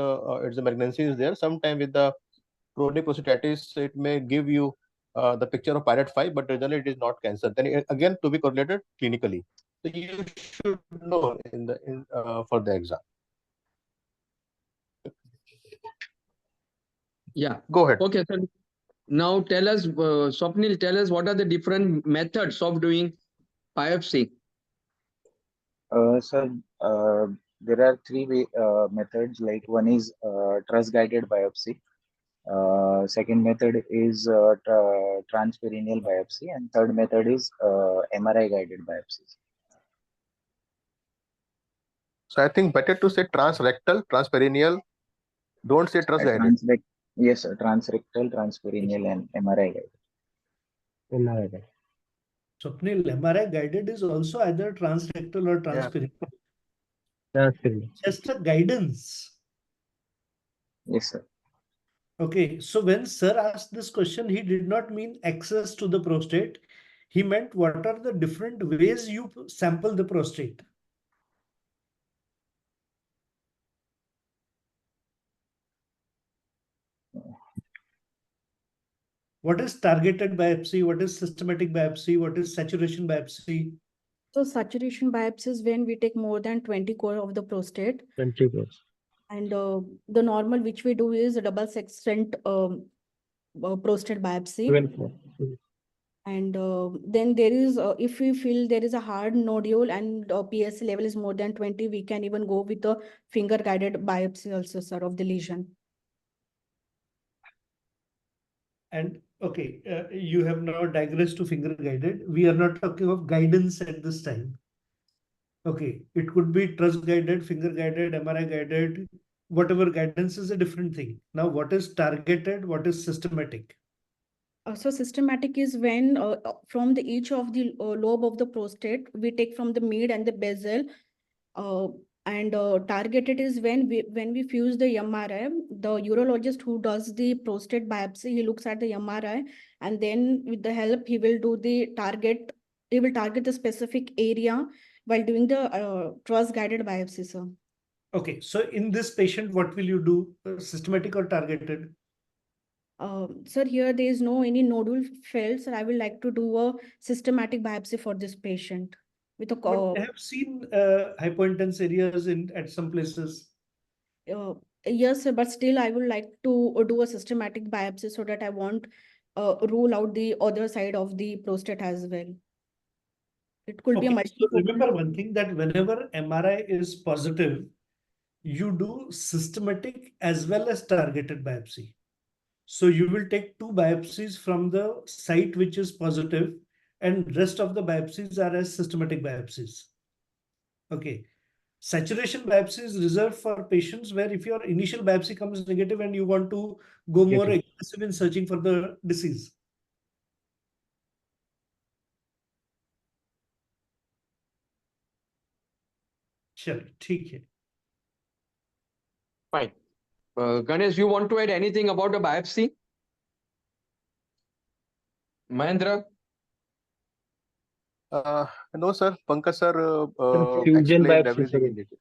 it's a malignancy is there. Sometime with the chronic prostatitis, it may give you the picture of pirate 5, but generally it is not cancer. Then again to be correlated clinically. So you should know for the exam. Yeah. Go ahead. Okay, sir. Now tell us, Swapnil, tell us what are the different methods of doing biopsy? So there are methods. Like one is truss guided biopsy. Second method is transperineal biopsy, and third method is MRI guided biopsies. So I think better to say transrectal, transperineal. Don't say truss guided. Yes, transrectal, transperineal, and MRI guided. Swapnil, MRI guided is also either transrectal or transperineal. Transperineal. Just a guidance. Yes, sir. Okay, so when sir asked this question, he did not mean access to the prostate. He meant what are the different ways you sample the prostate. What is targeted biopsy? What is systematic biopsy? What is saturation biopsy? So saturation biopsy is when we take more than 20 core of the prostate. 20 crores. And the normal which we do is a double sextant prostate biopsy. 12 crores. And then there is, if we feel there is a hard nodule and PSA level is more than 20, we can even go with a finger guided biopsy also, sir, of the lesion. And okay, you have now digressed to finger guided. We are not talking of guidance at this time. Okay, it could be truss guided, finger guided, MRI guided, whatever guidance is a different thing. Now, what is targeted? What is systematic? So systematic is when from the each of the lobe of the prostate, we take from the mid and the basal. And targeted is when we fuse the MRI, the urologist who does the prostate biopsy, he looks at the MRI, and then with the help, he will do the target. He will target the specific area while doing the truss guided biopsy, sir. Okay, so in this patient, what will you do? Systematic or targeted? Sir, here there is no any nodule felt, so I would like to do a systematic biopsy for this patient with a But I have seen hypointense areas at some places. yes, sir, but still I would like to do a systematic biopsy so that I won't rule out the other side of the prostate as well. It could be a Okay, so multifocal. remember one thing, that whenever MRI is positive, you do systematic as well as targeted biopsy. So you will take 2 biopsies from the site which is positive, and rest of the biopsies are as systematic biopsies. Okay. Saturation biopsy is reserved for patients where if your initial biopsy comes negative and you want to go more aggressive in searching for the disease. Sure, ठीक है. Fine. Ganesh, you want to add anything about the biopsy? Mahendra? No, sir. Pankaj sir Fusion explained biopsy, everything sir. in detail.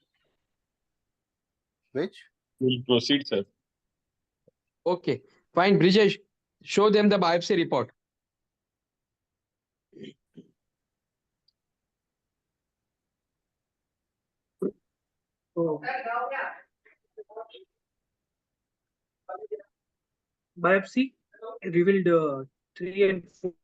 Which? We'll proceed, sir. Okay, fine. Brijesh, show them the biopsy report. So, biopsy revealed 3 and 4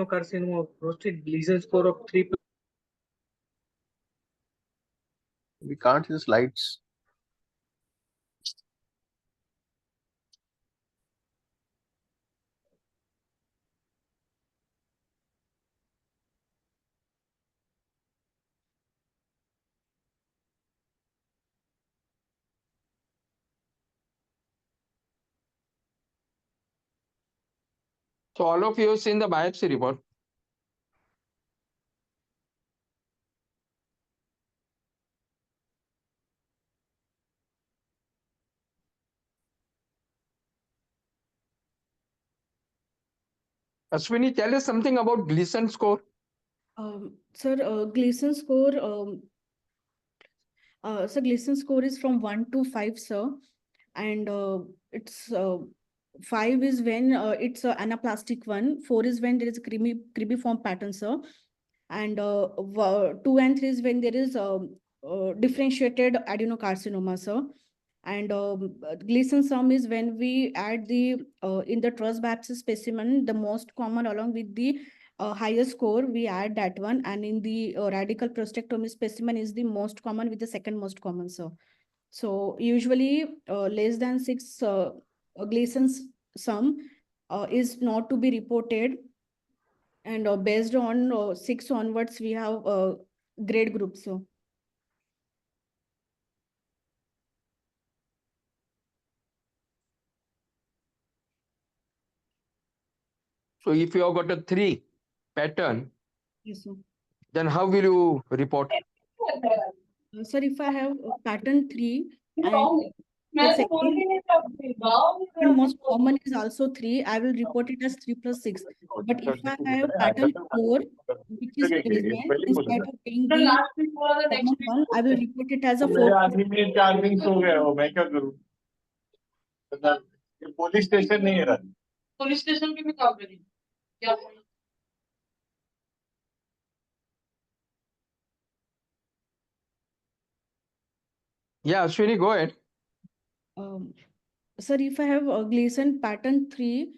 carcinoma of prostate, Gleason score of 3. We can't see the slides. So all of you have seen the biopsy report. Ashwini, tell us something about Gleason score. Sir, Gleason score. So Gleason score is from 1 to 5, sir, and it's 5 is when it's an anaplastic one. 4 is when there is a cribiform pattern, sir, and 2 and 3 is when there is differentiated adenocarcinoma, sir. And Gleason sum is when we add the in the truss biopsy specimen, the most common along with the highest score, we add that one. And in the radical prostatectomy specimen is the most common with the second most common, sir. So usually less than 6 Gleason's sum is not to be reported. And based on 6 onwards, we have grade groups, so. So if you have got a 3 pattern, Yes, sir. then how will you report? Sir, if I have pattern 3 and the second most common is also 3, I will report it as 3 plus 6. But if I have pattern 4, which is present, instead of being the common one, I will report it as a 4 plus 6. Police station नहीं है रहा police station पे भी काम करेंगे क्या Yeah, Ashwini, go ahead. Sir, if I have Gleason pattern 3,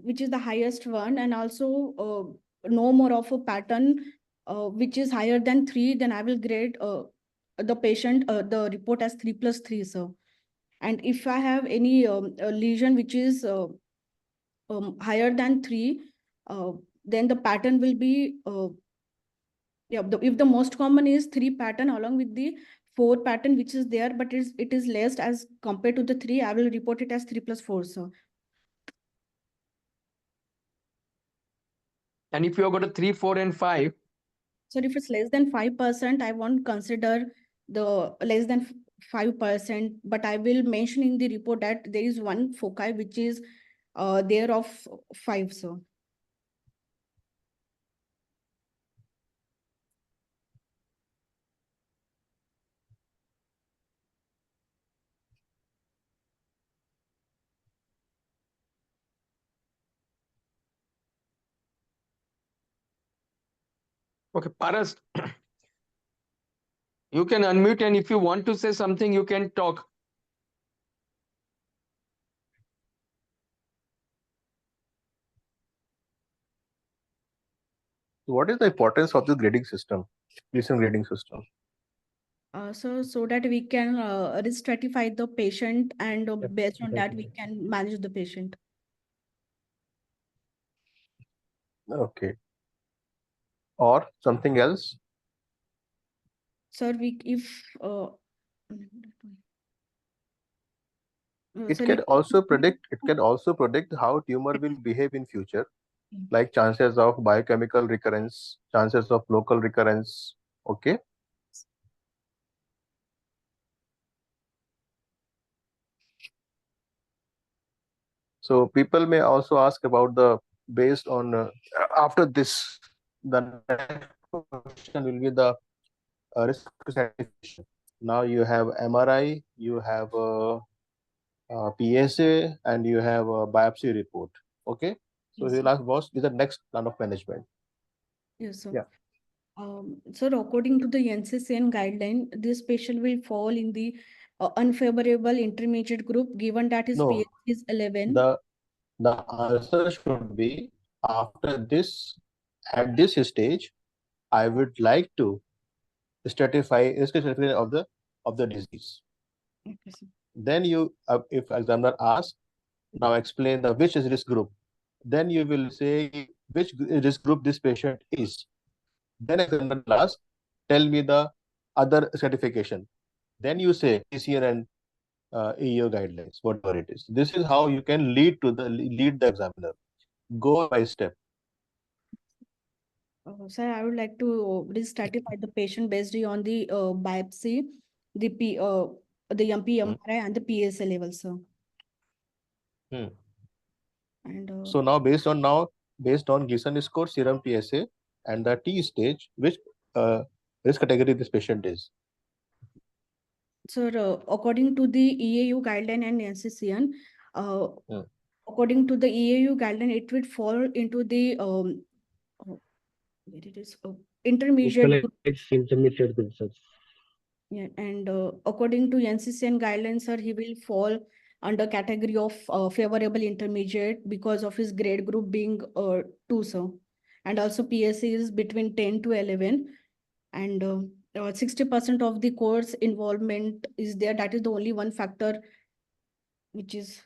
which is the highest one, and also no more of a pattern which is higher than 3, then I will grade the patient, the report as 3 plus 3, sir. And if I have any lesion which is higher than 3, then the pattern will be, if the most common is 3 pattern along with the 4 pattern which is there, but it is less as compared to the 3, I will report it as 3 plus 4, sir. And if you have got a 3, 4, and 5. So if it's less than 5%, I won't consider the less than 5%, but I will mention in the report that there is one foci which is there of 5, sir. Okay, Paras, you can unmute, and if you want to say something, you can talk. What is the importance of the grading system, Gleason grading system? So that we can stratify the patient, and based on that, we Definitely. can manage the patient. Okay. Or something else? Sir, if It sir, can if- also predict how tumor will behave in future, like chances of biochemical recurrence, chances of local recurrence. Okay. So people may also ask about the based on after this, the next question will be the risk stratification. Now you have MRI, you have PSA, and you have a biopsy report. Okay, so Yes, he'll sir. ask what is the next plan of management. Yes, sir. Yeah. Sir, according to the NCCN guideline, this patient will fall in the unfavorable intermediate group, given that his No, PSA is 11. the answer should be after this, at this stage, I would like to stratify risk stratification of the disease. Okay, sir. Then you, if examiner asks, now explain the which is risk group. Then you will say which risk group this patient is. Then examiner will ask, tell me the other certification. Then you say TCN and EU guidelines, whatever it is. This is how you can lead the examiner. Go by step. Sir, I would like to stratify the patient based on the biopsy, the MRI and the PSA level, sir. Hmm. And So based on Gleason score, serum PSA, and the T stage, which risk category this patient is. sir, according to the EAU guideline and NCCN, according to the EAU guideline, it would fall into the where it is intermediate group. Intermediate group. Yeah, and according to NCCN guidelines, sir, he will fall under category of favorable intermediate because of his grade group being 2, sir. And also PSA is between 10 to 11. And 60% of the course involvement is there. That is the only one factor which is,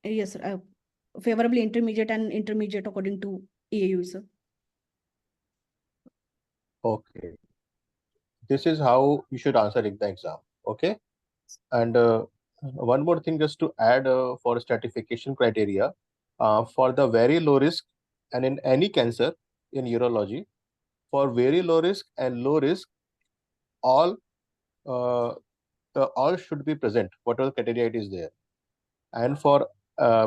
yes, favorably intermediate and intermediate according to EAU, sir. Okay. This is how you should answer in the exam. Okay. And one more thing just to add for stratification criteria, for the very low risk and in any cancer in urology, for very low risk and low risk, all should be present, whatever criteria it is there. And for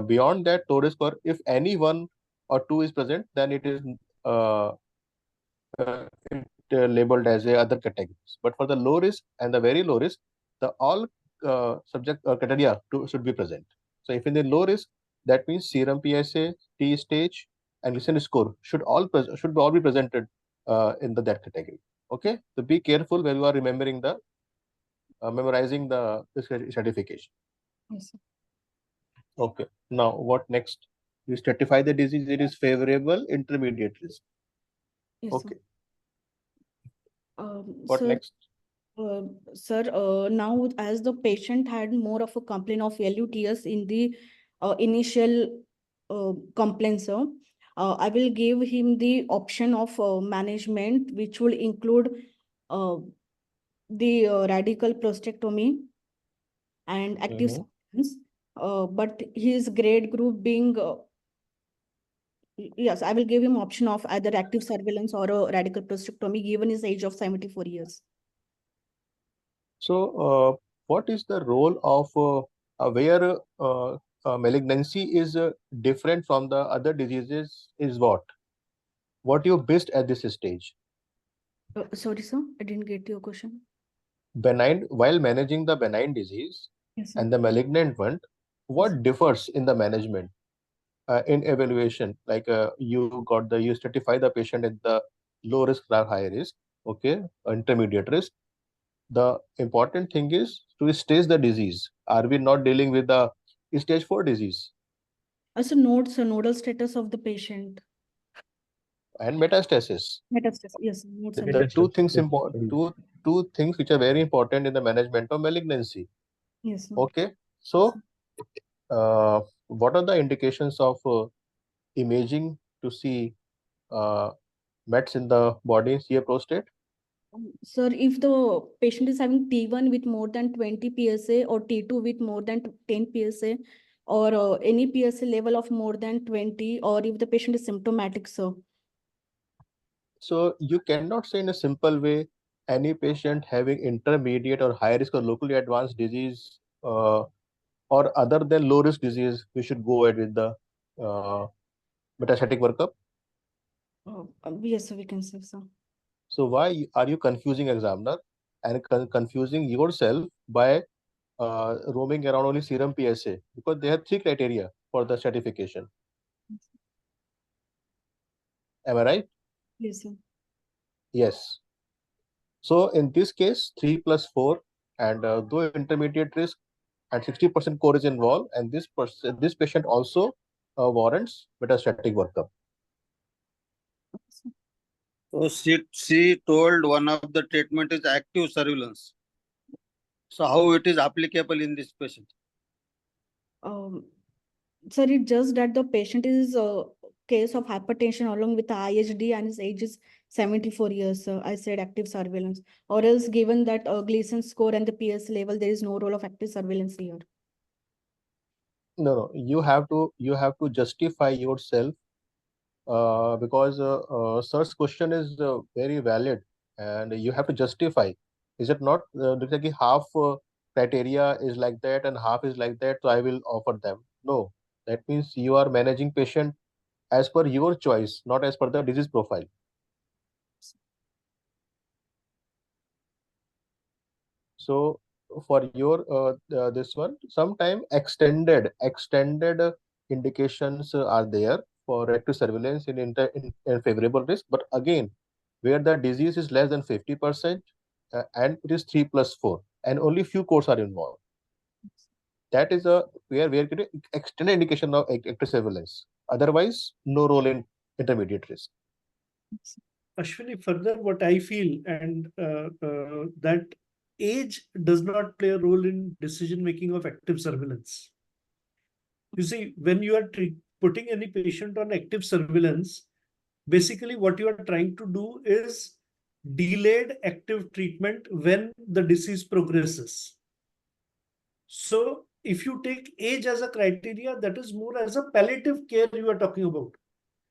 beyond that low risk, or if any one or two is present, then it is labeled as a other categories. But for the low risk and the very low risk, the all subject criteria should be present. So if in the low risk, that means serum PSA, T stage, and Gleason score should all be presented in that category. Okay, so be careful when you are remembering the memorizing the certification. Yes, sir. Okay, now what next? You stratify the disease. It is favorable, intermediate risk. Yes, Okay. What next? Sir, now as the patient had more of a complaint of LUTS in the initial complaint, sir, I will give him the option of management, which will include the radical prostatectomy and active surveillance. But his grade group being, yes, I will give him option of either active surveillance or a radical prostatectomy given his age of 74 years. So, what is the role of where malignancy is different from the other diseases is what? What you based at this stage? Sorry, sir, I didn't get your question. Benign, while managing the benign disease Yes, sir. and the malignant one, what differs in the management in evaluation? Like you stratify the patient at the low risk or high risk, okay, intermediate risk. The important thing is to stage the disease. Are we not dealing with the stage 4 disease Also, notes the nodal status of the patient. and metastasis? Metastasis, yes, notes and The two things important, two things which are very important in the management of malignancy. yes, sir. Okay, so what are the indications of imaging to see mets in the body, see a prostate? Sir, if the patient is having T1 with more than 20 PSA or T2 with more than 10 PSA or any PSA level of more than 20, or if the patient is symptomatic, sir. So you cannot say in a simple way any patient having intermediate or high risk or locally advanced disease or other than low risk disease, we should go ahead with the metastatic workup? Yes, so we can say so. So why are you confusing examiner and confusing yourself by roaming around only serum PSA? Because they have three criteria for the stratification. Am I right? Yes, sir. Yes. So in this case, 3 plus 4, and though intermediate risk and 60% core is involved, and this patient also warrants metastatic workup. So she told one of the treatment is active surveillance. So how it is applicable in this patient? Sir, it's just that the patient is a case of hypertension along with the IHD and his age is 74 years. I said active surveillance. Or else, given that Gleason score and the PS level, there is no role of active surveillance here. No, you have to justify yourself because sir's question is very valid, and you have to justify. Is it not? Like half criteria is like that and half is like that, so I will offer them. No, that means you are managing patient as per your choice, not as per the disease profile. So for your this one, sometime extended indications are there for active surveillance in favorable risk. But again, where the disease is less than 50% and it is 3 plus 4 and only few codes are involved. That is a where extended indication of active surveillance. Otherwise, no role in intermediate risk. Ashwini, further, what I feel and that age does not play a role in decision making of active surveillance. You see, when you are putting any patient on active surveillance, basically what you are trying to do is delayed active treatment when the disease progresses. So if you take age as a criteria, that is more as a palliative care you are talking about.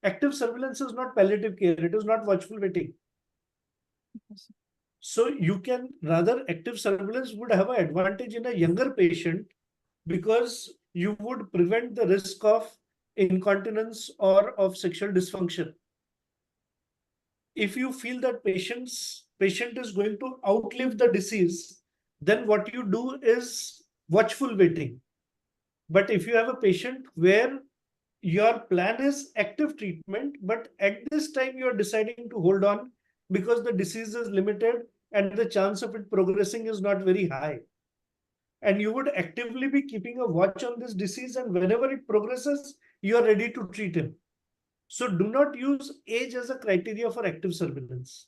Active surveillance is not palliative care. It is not watchful waiting. So you can rather active surveillance would have an advantage in a younger patient because you would prevent the risk of incontinence or of sexual dysfunction. If you feel that patient is going to outlive the disease, then what you do is watchful waiting. But if you have a patient where your plan is active treatment, but at this time you are deciding to hold on because the disease is limited and the chance of it progressing is not very high. And you would actively be keeping a watch on this disease, and whenever it progresses, you are ready to treat him. So do not use age as a criteria for active surveillance.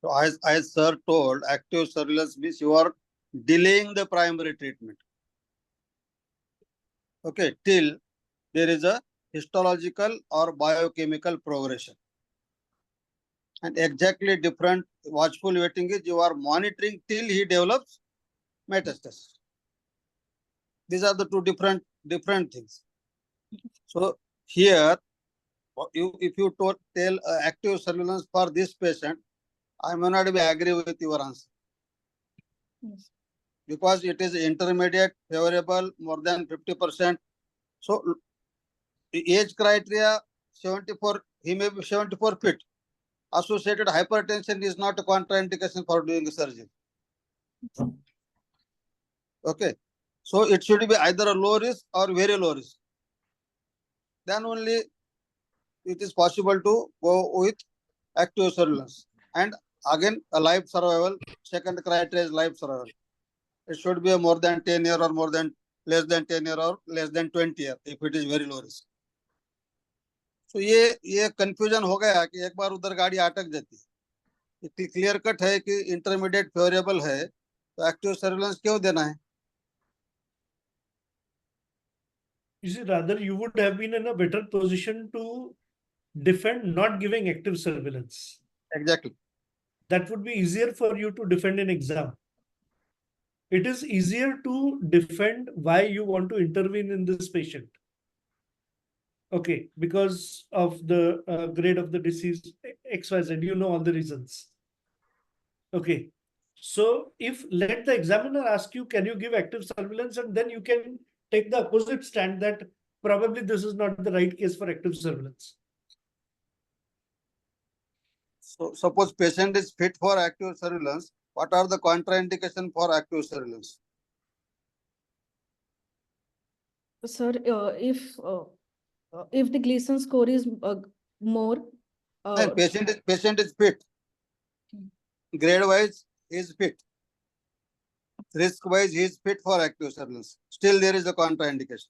So as sir told, active surveillance means you are delaying the primary treatment. Okay, till there is a histological or biochemical progression. And exactly different watchful waiting is you are monitoring till he develops metastasis. These are the two different things. So here, if you tell active surveillance for this patient, I may not be agree with your answer. Yes. Because it is intermediate, favorable, more than 50%. So the age criteria 74, he may be 74 feet. Associated hypertension is not a contraindication for doing surgery. Okay. So it should be either a low risk or very low risk. Then only it is possible to go with active surveillance. And again, a life survival, second criteria is life survival. It should be a more than 10 year or more than less than 10 year or less than 20 year if it is very low risk. So ये confusion हो गया कि एक बार उधर गाड़ी अटक जाती है. क्लियर कट है कि इंटरमीडिएट फेवरेबल है तो एक्टिव सर्विलेंस क्यों देना है? You see, rather you would have been in a better position to defend not giving active surveillance. Exactly. That would be easier for you to defend in exam. It is easier to defend why you want to intervene in this patient. Okay, because of the grade of the disease, XYZ, you know all the reasons. Okay, So if let the examiner ask you, can you give active surveillance, and then you can take the opposite stand that probably this is not the right case for active surveillance. So suppose patient is fit for active surveillance, what are the contraindication for active surveillance? Sir, if the Gleason score is more, No, patient is fit. Grade wise, he is fit. Risk wise, he is fit for active surveillance. Still, there is a contraindication.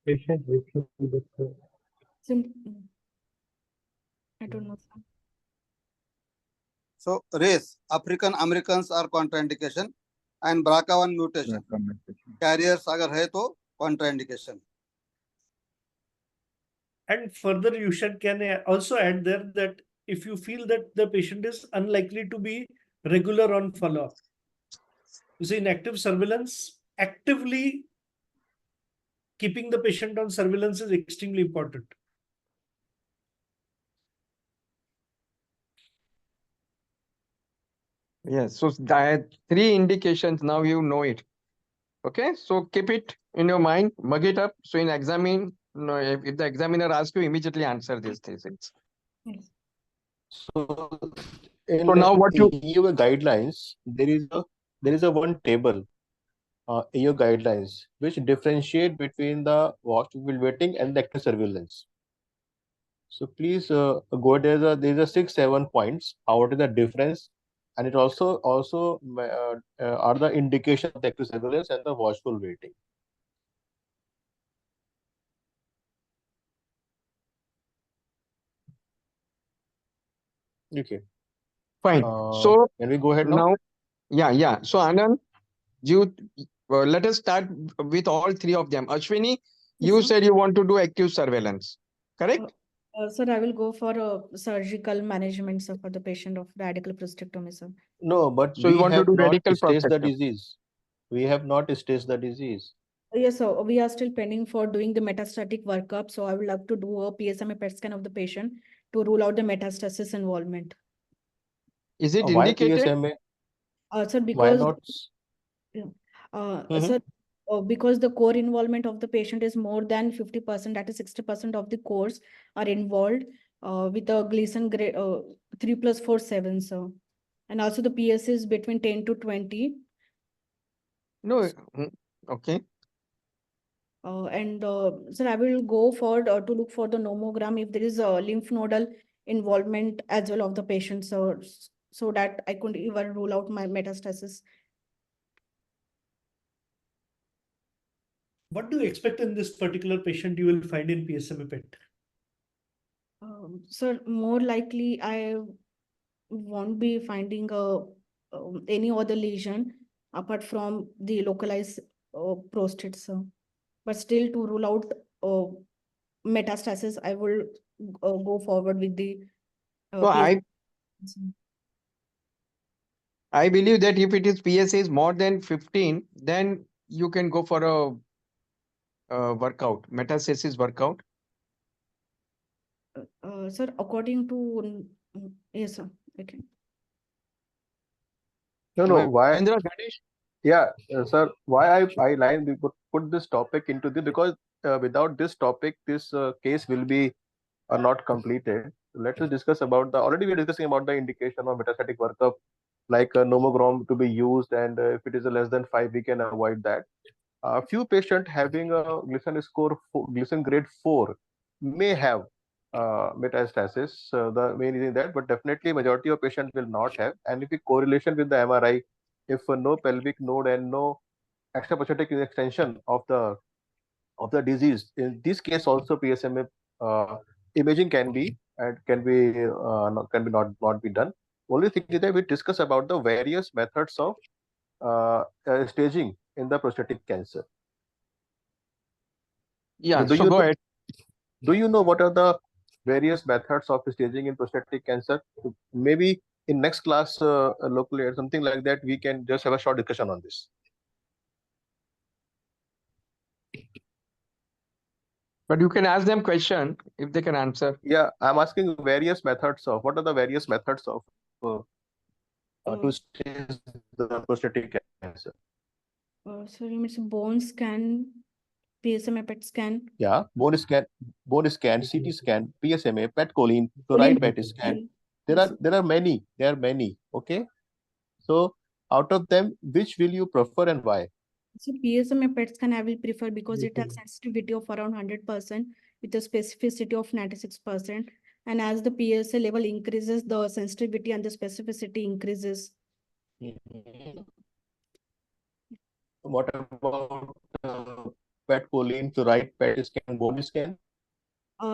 Patient with I don't know, sir. So race, African Americans are contraindication and BRCA1 mutation. Carriers agar hai to contraindication. And further, you can also add there that if you feel that the patient is unlikely to be regular on follow-up. You see, in active surveillance, actively keeping the patient on surveillance is extremely important. Yes, so that 3 indications, now you know it. Okay, so keep it in your mind, mug it up. So in examine, no, if the examiner asks you, immediately answer these things. Yes. So So now what you in your guidelines, there is a one table in your guidelines which differentiate between the watchful waiting and the active surveillance. So please go there's a 6-7 points. What is the difference? And it also are the indication of the active surveillance and the watchful waiting. Okay. fine. So Can we go ahead now? now, yeah. So Anand, you let us start with all 3 of them. Ashwini, you sir. said you want to do active surveillance, correct? Sir, I will go for surgical management, sir, for the patient of radical prostatectomy, sir. No, but So you we want to have do not radical staged the prostatectomy. disease. We have not staged the disease. Yes, sir. We are still pending for doing the metastatic workup. So I would love to do a PSMA PET scan of the patient to rule out the metastasis involvement. Is it Why indicated? PSMA? Sir, Why because not? sir, because the core involvement of the patient is more than 50%, that is 60% of the cores are involved with a Gleason grade 3+4 7, sir. And also the PS is between 10 to 20. No. Okay. And sir, I will go for to look for the nomogram if there is a lymph nodal involvement as well of the patient, so that I could even rule out my metastasis. What do you expect in this particular patient you will find in PSMA PET? Sir, more likely I won't be finding any other lesion apart from the localized prostate, sir. But still, to rule out metastasis, I will go forward with the So I believe that if it is PSA is more than 15, then you can go for a workout, metastasis workout. Sir, according to yes, sir. Okay. No. Why? Mahendra, Ganesh? Yeah, sir. Why we put this topic into this because without this topic, this case will be not completed. Let us discuss about the. Already we are discussing about the indication of metastatic workup, like a nomogram to be used, and if it is less than 5, we can avoid that. A few patients having a Gleason grade 4 may have metastasis. The main reason that, but definitely majority of patients will not have. And if we correlation with the MRI, if no pelvic node and no extraprostatic extension of the disease, in this case also PSMA imaging can be not be done. Only thing is that we discuss about the various methods of staging in the prostatic cancer. Yeah, Do so you go know, ahead. do you know what are the various methods of staging in prostatic cancer? Maybe in next class, locally or something like that, we can just have a short discussion on this. But you can ask them question if they can answer. Yeah, I'm asking various methods of what are the various methods of to stage the prostatic cancer. So you mean bone scan, PSMA PET scan? Yeah, bone scan, CT scan, PSMA, PET choline, Choline fluoride PET scan. Yes. There are many. There are many. Okay. So out of them, which will you prefer and why? So PSMA PET scan I will prefer because it has sensitivity of around 100% with a specificity of 96%. And as the PSA level increases, the sensitivity and the specificity increases. What about PET choline, fluoride PET scan, bone scan?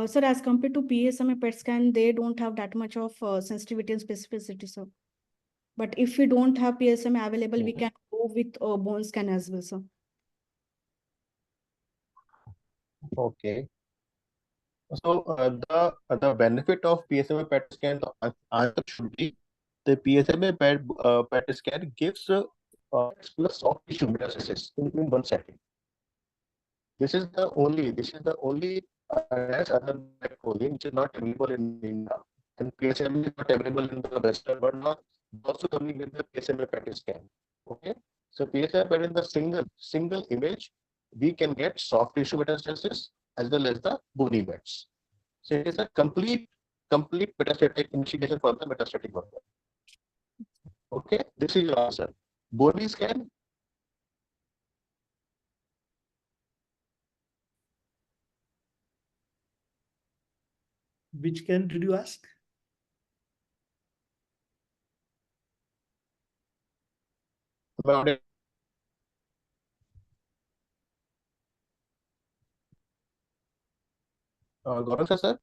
Sir, as compared to PSMA PET scan, they don't have that much of sensitivity and specificity, sir. But if we don't have PSMA available, we can go with bone scan as well, sir. Okay. So the benefit of PSMA PET scan, the answer should be the PSMA PET scan gives plus soft tissue metastasis in one setting. This is the only test other than PET choline which is not available in India, and PSMA is not available in the Western world now. Also coming with the PSMA PET scan. Okay, so PSMA PET in the single image, we can get soft tissue metastasis as well as the bony mets. So it is a complete metastatic investigation for the metastatic workup. Okay, this is your answer. Bony scan. Which scan did you ask? About it. Gaurang Shah, sir?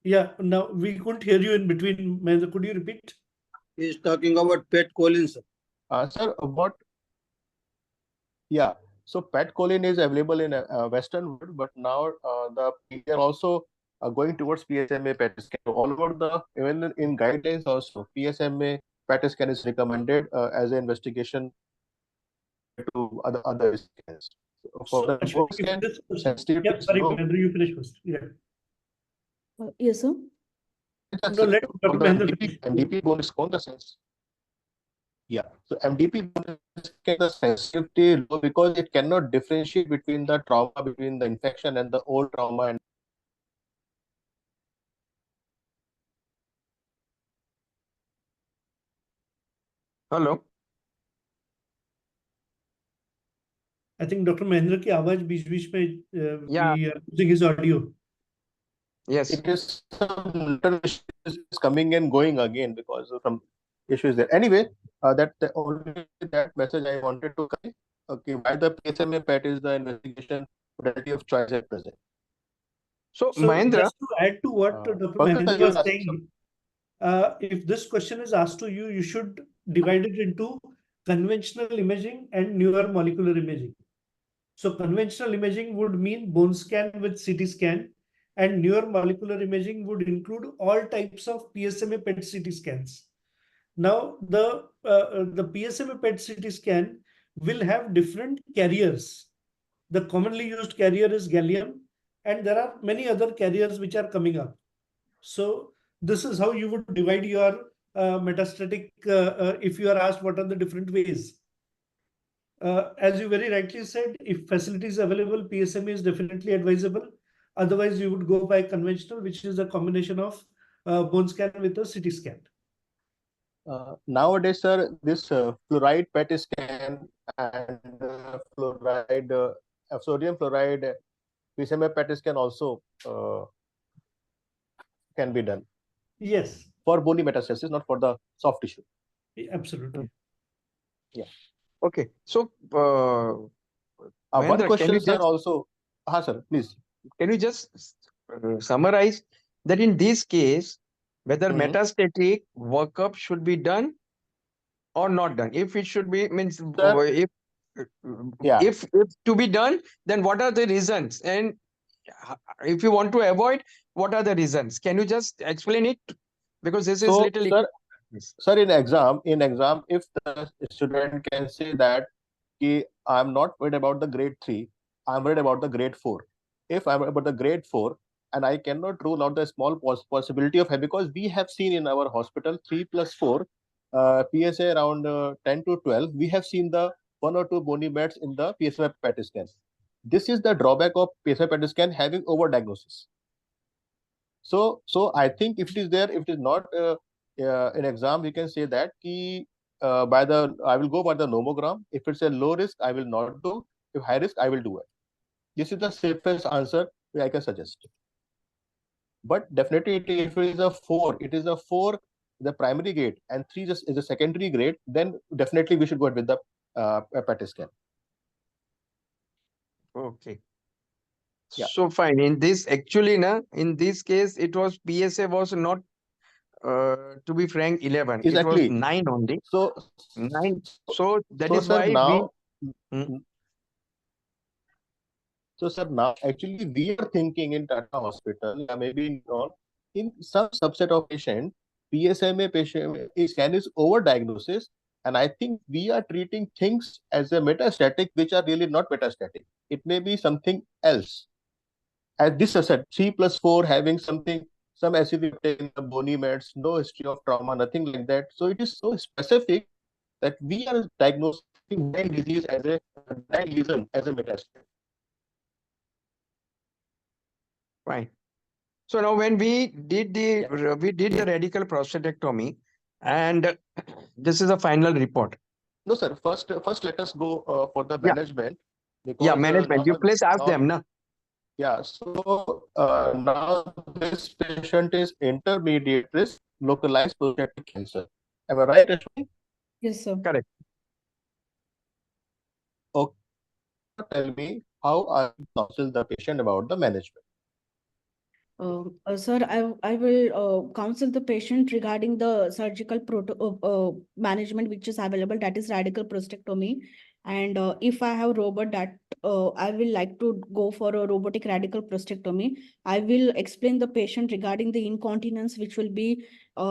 Yeah, now we couldn't hear you in between. Mahendra, could you repeat? He is talking about PET choline, sir. Sir, what? Yeah, so PET choline is available in Western world, but now we are also going towards PSMA PET scan. So all over even in guidelines also, PSMA PET scan is recommended as an investigation to other scans. So for the bone scan, sensitivity Yeah, is sorry, low. Mahendra, you finish first. Yeah. Yes, sir. No, let For the Mahendra MDP bone scan, the sense. Yeah, so MDP bone scan, the sensitivity low because it cannot differentiate between the trauma, between the infection and the old trauma. And Hello. I think Dr. Mahendra की आवाज बीच-बीच में Yeah. we are losing his audio. Yes. it is some little issues coming and going again because of some issues there. Anyway, only that message I wanted to convey. Okay, why the PSMA PET is the investigation modality of choice at present. So, So Mahendra, just to add to what Dr. Pankaj, Mahendra you was are saying, if this question is asked to you, you should divide it into conventional imaging and newer molecular imaging. So conventional imaging would mean bone scan with CT scan, and newer molecular imaging would include all types of PSMA PET CT scans. Now, the PSMA PET CT scan will have different carriers. The commonly used carrier is gallium, and there are many other carriers which are coming up. So this is how you would divide your metastatic if you are asked what are the different ways. As you very rightly said, if facilities available, PSMA is definitely advisable. Otherwise, you would go by conventional, which is a combination of bone scan with a CT scan. Nowadays, sir, this fluoride PET scan and sodium fluoride PSMA PET scan also can be done. Yes. For bony metastasis, not for the soft tissue. Absolutely. Yeah. okay. So, One Mahendra, question, sir, also. Sir, please. Can you just summarize that in this case, whether metastatic workup should be done or not done? If it should be, means Sir, if to be done, then what are the reasons? And if you want to avoid, what are the reasons? Can you just explain it? Because this is so, little. sir, in exam, if the student can say that I'm not worried about the grade 3, I'm worried about the grade 4. If I'm worried about the grade 4, and I cannot rule out the small possibility of, because we have seen in our hospital 3+4 PSA around 10 to 12. We have seen the 1 or 2 bony mats in the PSA PET scan. This is the drawback of PSA PET scan having overdiagnosis. So I think if it is there, if it is not in exam, we can say that I will go by the nomogram. If it's a low risk, I will not do. If high risk, I will do it. This is the safest answer I can suggest. But definitely, if it is a 4, the primary grade, and 3 is a secondary grade, then definitely we should go ahead with the PET scan. Okay. Yeah. So fine. In this in this case, it was PSA was not to be frank 11. It was Exactly. 9 only. So 9. So that so is sir, why now, we. So, sir, now actually we are thinking in Tata Hospital, maybe in some subset of patient, PSMA patient scan is overdiagnosis, and I think we are treating things as a metastatic, which are really not metastatic. It may be something else. As this asset, 3+4 having something, some acid in the bony mats, no history of trauma, nothing like that. So it is so specific that we are diagnosing benign disease as a benign lesion as a metastatic. Fine. So now when we did the radical prostatectomy, and this is a final report. No, sir. First let us go for the Yeah. management. Yeah, Because management. You please ask them, na? Yeah. So now this patient is intermediate risk localized prostatic cancer. Am I right, Rashmi? Yes, sir. Correct. Okay. Tell me, how are you counsel the patient about the management? Sir, I will counsel the patient regarding the surgical management which is available, that is radical prostatectomy. And if I have robot, that I will like to go for a robotic radical prostatectomy. I will explain the patient regarding the incontinence which will be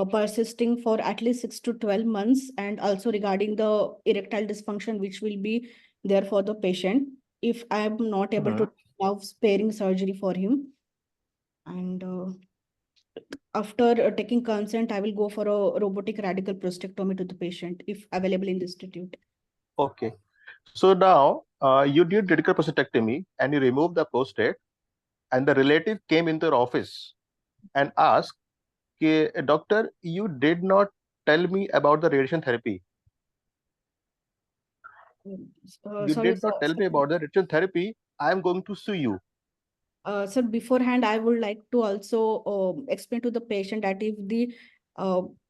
persisting for at least 6 to 12 months, and also regarding the erectile dysfunction which will be there for the patient if I am not able to have sparing surgery for him. And after taking consent, I will go for a robotic radical prostatectomy to the patient if available in the institute. Okay. So now you did radical prostatectomy and you removed the prostate, and the relative came into your office and asked, doctor, you did not tell me about the radiation therapy. You Sorry, did not tell me about the radiation therapy. I am going to sue you. Sir, beforehand, I would like to also explain to the patient that if the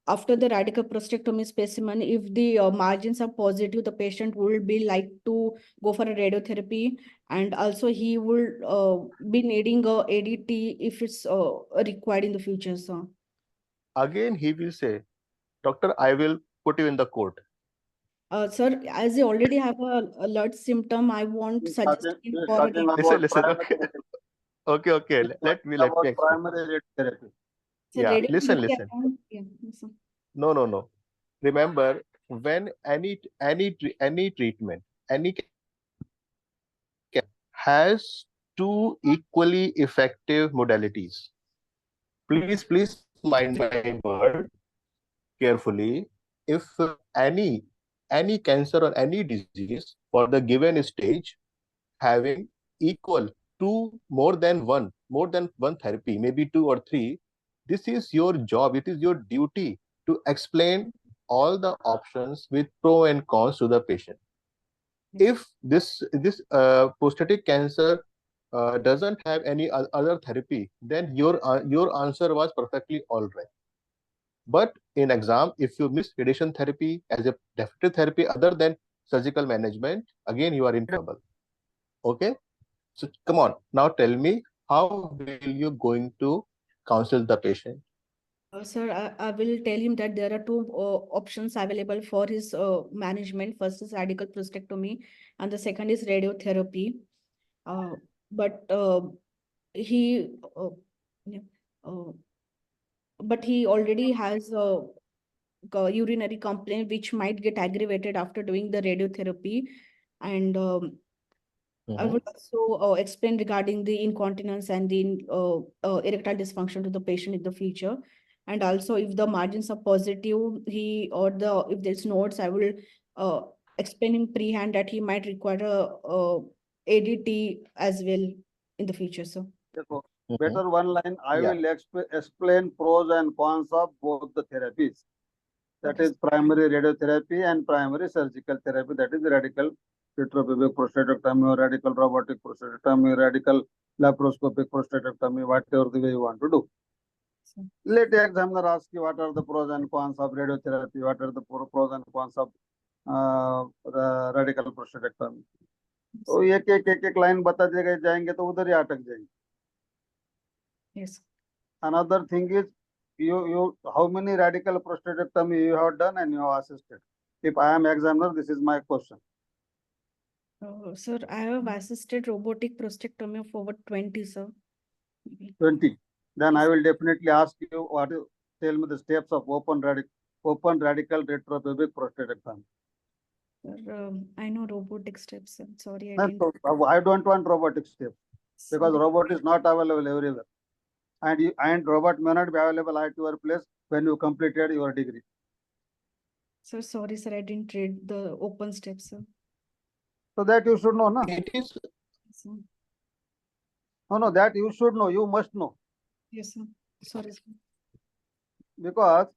after the radical prostatectomy specimen, if the margins are positive, the patient will be like to go for a radiotherapy, and also he will be needing a ADT if it's required in the future, sir. Again, he will say, doctor, I will put you in the court. Sir, as you already have a alert symptom, I won't suggest him for a Listen. Okay. Let me explain. Primary therapy. Yeah, listen. Yeah, yes, No. Remember, when any treatment, any has two equally effective modalities. Please mind my word carefully. If any cancer or any disease for the given stage having equal to more than one therapy, maybe 2 or 3, this is your job, it is your duty to explain all the options with pro and cons to the patient. If this prostatic cancer doesn't have any other therapy, then your answer was perfectly all right. But in exam, if you miss radiation therapy as a definitive therapy other than surgical management, again you are in trouble. Okay, so come on, now tell me, how will you going to counsel the patient? Sir, I will tell him that there are two options available for his management. First is radical prostatectomy, and the second is radiotherapy. But he yeah, uh, but he already has a urinary complaint which might get aggravated after doing the radiotherapy, and I would also explain regarding the incontinence and the erectile dysfunction to the patient in the future. And also, if the margins are positive, if there's nodes, I will explain in pre-hand that he might require a ADT as well in the future. So So better one line. I Yeah. will explain pros and cons of both the therapies. That Okay. is primary radiotherapy and primary surgical therapy. That is radical retropubic prostatectomy or radical robotic prostatectomy, radical laparoscopic prostatectomy, whatever the way you want to do. So- Let the examiner ask you what are the pros and cons of radiotherapy, what are the pros and cons of radical prostatectomy. तो एक line बता दिए जाएंगे तो उधर ही अटक जाएंगे. yes. Another thing is you how many radical prostatectomy you have done and you have assisted. If I am examiner, this is my question. Sir, I have assisted robotic prostatectomy of over 20, sir. Maybe. 20. Then I will definitely ask you tell me the steps of open radical retropubic prostatectomy. Sir, I know robotic steps. I'm sorry, I And didn't. so I don't want robotic steps because Sorry. robot is not available everywhere. And robot may not be available at your place when you completed your degree. Sir, sorry, sir, I didn't read the open steps, sir. So that you should know, no? It is Sir. No, that you should know. You must know. Yes, sir. Sorry, sir. Because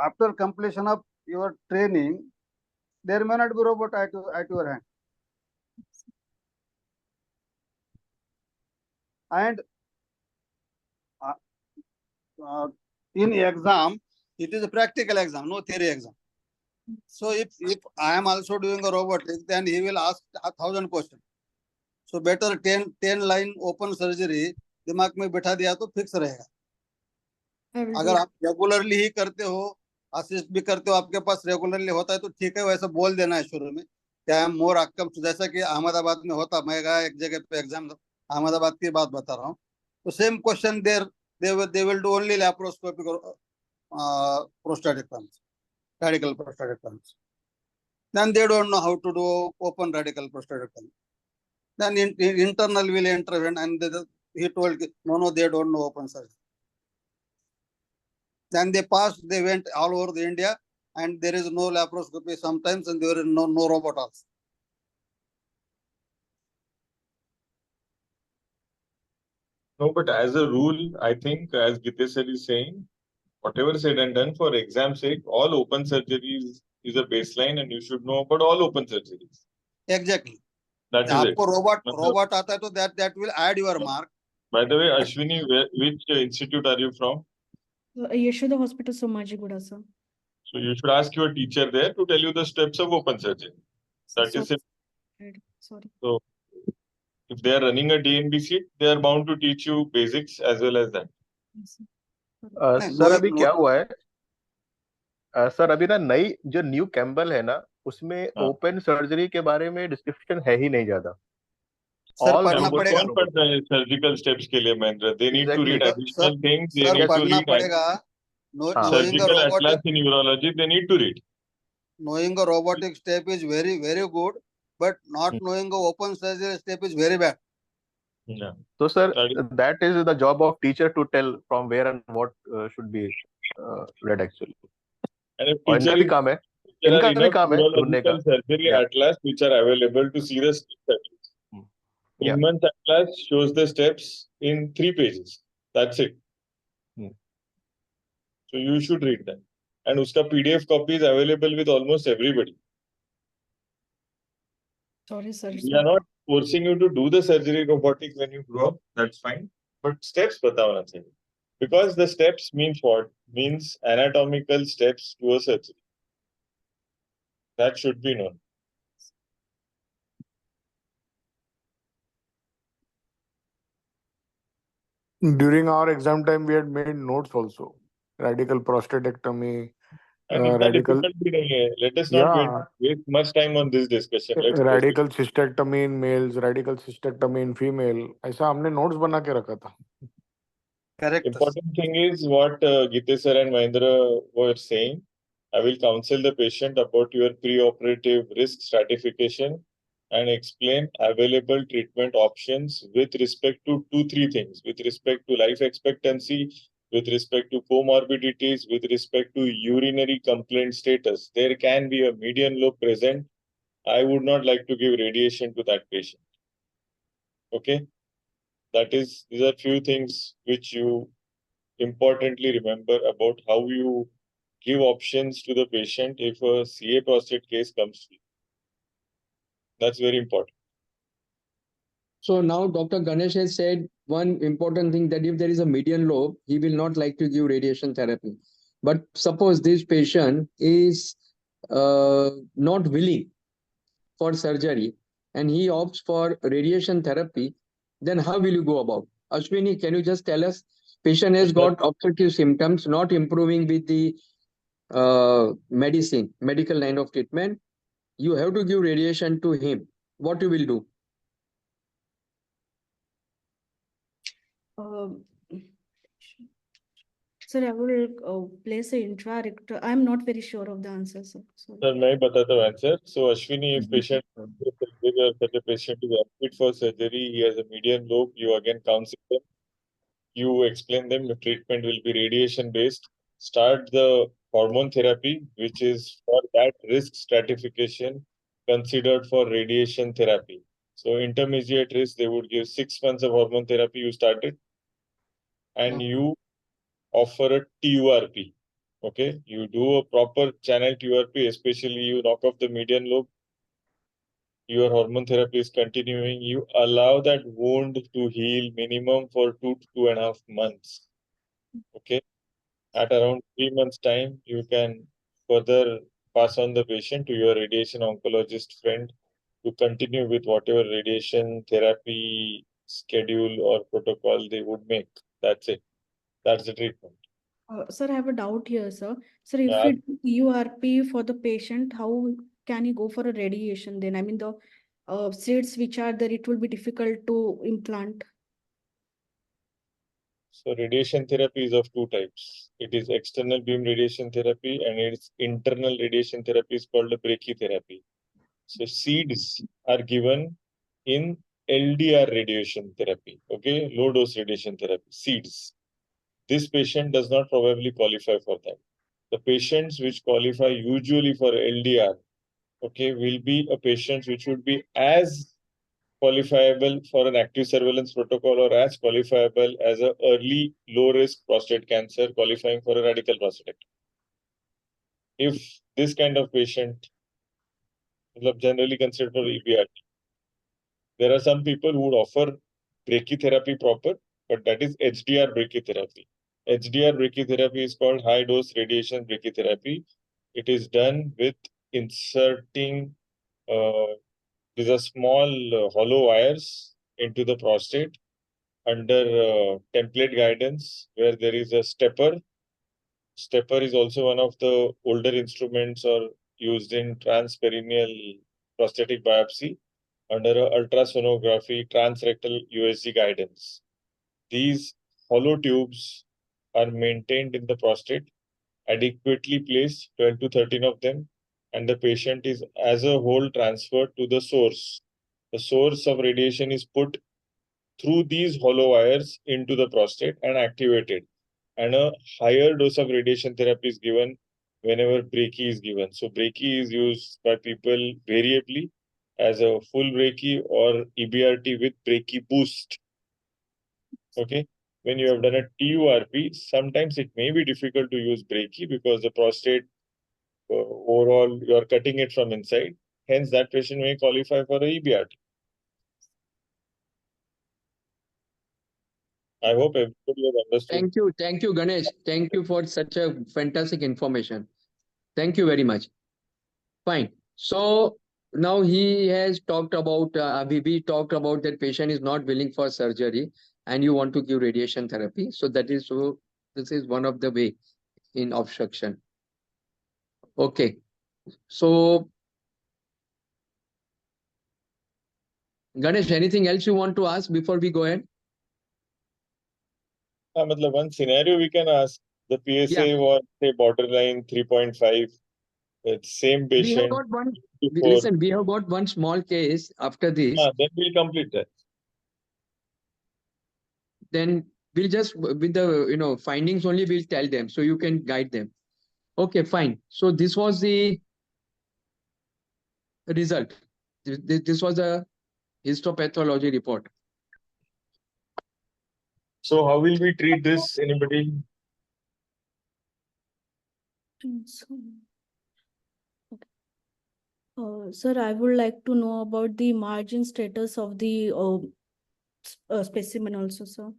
after completion of your training, there may not be robot at your hand. And in exam, it is a practical exam, no theory exam. So if I am also doing a robotics, then he will ask 1,000 questions. So better 10 line open surgery दिमाग में बैठा दिया तो fix रहेगा. I will अगर do. आप regularly ही करते हो, असिस्ट भी करते हो, आपके पास रेगुलरली होता है तो ठीक है, वैसे बोल देना है शुरू में क्या है मोर आकम. जैसा कि अहमदाबाद में होता, मैं गया एक जगह पे एग्जाम, अहमदाबाद की बात बता रहा हूँ, तो same question there they will do only laparoscopic prostatectomy, radical prostatectomy. Then they don't know how to do open radical prostatectomy. Then internal will intervene and he told no, they don't know open surgery. Then they passed, they went all over the India and there is no laparoscopy sometimes and there is no robot also. No, but as a rule, I think, as Gite sir is saying, whatever said and done for exam sake, all open surgeries is a baseline and you should know about all open surgeries. Exactly. That is it. आपको robot आता है तो that will add your mark. By the way, Ashwini, which institute are you from? Yashoda Hospital, Somajiguda, sir. So you should ask your teacher there to tell you the steps of open surgery. That is it. Sorry. So if they are running a DNB seat, they are bound to teach you basics as well as that. Yes, sir. Sir अभी क्या हुआ है sir, अभी ना नई जो new Campbell है ना, उसमें ओपन सर्जरी के बारे में डिस्क्रिप्शन है ही नहीं ज्यादा. सर पढ़ना पड़ेगा. कौन पढ़ता है सर्जिकल स्टेप्स के लिए Mahendra? They need to read additional things. They need to पढ़ना read पड़ेगा. surgical atlas in urology. They need to read. Knowing a robotic step is very, very good, but not knowing a open surgery step is very bad. Yeah. So sir, that is the job of teacher to tell from where and what should be read actually. And if और इनका भी काम है, इनका भी काम है ढूंढने का. Surgery atlas which are available to see the steps. Inman's atlas shows the steps in 3 pages. That's it. So you should read that. And uska PDF copy is available with almost everybody. Sorry, sir. We are not forcing you to do the surgery robotic when you grow up. That's fine. But steps batao na chahiye. Because the steps means what? Means anatomical steps to a surgery. That should be known. During our exam time, we had made notes also. Radical prostatectomy, And radical. Let us not waste much time on this discussion. Let's radical cystectomy in males, radical cystectomy in female. ऐसा हमने notes बना के रखा था. Correct. Important thing is what Gite sir and Mahendra were saying. I will counsel the patient about your pre-operative risk stratification and explain available treatment options with respect to 2-3 things, with respect to life expectancy, with respect to comorbidities, with respect to urinary complaint status. There can be a median lobe present. I would not like to give radiation to that patient. Okay, these are few things which you importantly remember about how you give options to the patient if a CA prostate case comes to you. That's very important. So now Dr. Ganesh has said one important thing, that if there is a median lobe, he will not like to give radiation therapy. But suppose this patient is not willing for surgery and he opts for radiation therapy, then how will you go about? Ashwini, can you just tell us? Patient has got obstructive symptoms, not improving with the medical line of treatment. You have to give radiation to him. What you will do? Sir, I will place an intra-rectal. I'm not very sure of the answer, sir. Sorry. Sir, may I bata the answer? So Ashwini, if patient such a patient is admitted for surgery, he has a median lobe, you again counsel them. You explain them the treatment will be radiation based. Start the hormone therapy, which is for that risk stratification considered for radiation therapy. So intermediate risk, they would give 6 months of hormone therapy. You started, and you offer a TURP. Okay, you do a proper channel TURP, especially you knock off the median lobe. Your hormone therapy is continuing. You allow that wound to heal minimum for 2 to 2.5 months. Okay, at around 3 months' time, you can further pass on the patient to your radiation oncologist friend to continue with whatever radiation therapy schedule or protocol they would make. That's it. That's the treatment. Sir, I have a doubt here, sir. Sir, if Yeah. we do TURP for the patient, how can he go for a radiation then? I mean, the seeds which are there, it will be difficult to implant. So radiation therapy is of two types. It is external beam radiation therapy and its internal radiation therapy is called a brachytherapy. So seeds are given in LDR radiation therapy, okay, low dose radiation therapy, seeds. This patient does not probably qualify for that. The patients which qualify usually for LDR, okay, will be a patient which would be as qualifiable for an active surveillance protocol or as qualifiable as a early low risk prostate cancer qualifying for a radical prostatectomy. If this kind of patient is generally considered for EBRT, there are some people who would offer brachytherapy proper, but that is HDR brachytherapy. HDR brachytherapy is called high dose radiation brachytherapy. It is done with inserting these are small hollow wires into the prostate under template guidance where there is a stepper. Stepper is also one of the older instruments or used in transperineal prostatic biopsy under a ultrasonography transrectal USG guidance. These hollow tubes are maintained in the prostate, adequately placed, 12 to 13 of them, and the patient is as a whole transferred to the source. The source of radiation is put through these hollow wires into the prostate and activated. And a higher dose of radiation therapy is given whenever brachy is given. So brachy is used by people variably as a full brachy or EBRT with brachy boost. Okay. When you have done a TURP, sometimes it may be difficult to use brachy because the prostate overall you are cutting it from inside. Hence, that patient may qualify for a EBRT. I hope everybody has understood. Thank you, Ganesh. Thank you for such a fantastic information. Thank you very much. Fine. So now he has talked about, we talked about that patient is not willing for surgery and you want to give radiation therapy. So this is one of the way in obstruction. Okay. So Ganesh, anything else you want to ask before we go ahead? One scenario we can ask. The PSA was say borderline 3.5. Same patient. We have got one. before. listen, we have got one small case after this. Then we'll complete that. Then we'll just, with the findings only, we'll tell them. So you can guide them. Okay, fine. So this was the result. This was a histopathology report. So how will we treat this? Anybody? Sir, I would like to know about the margin status of the specimen also, sir.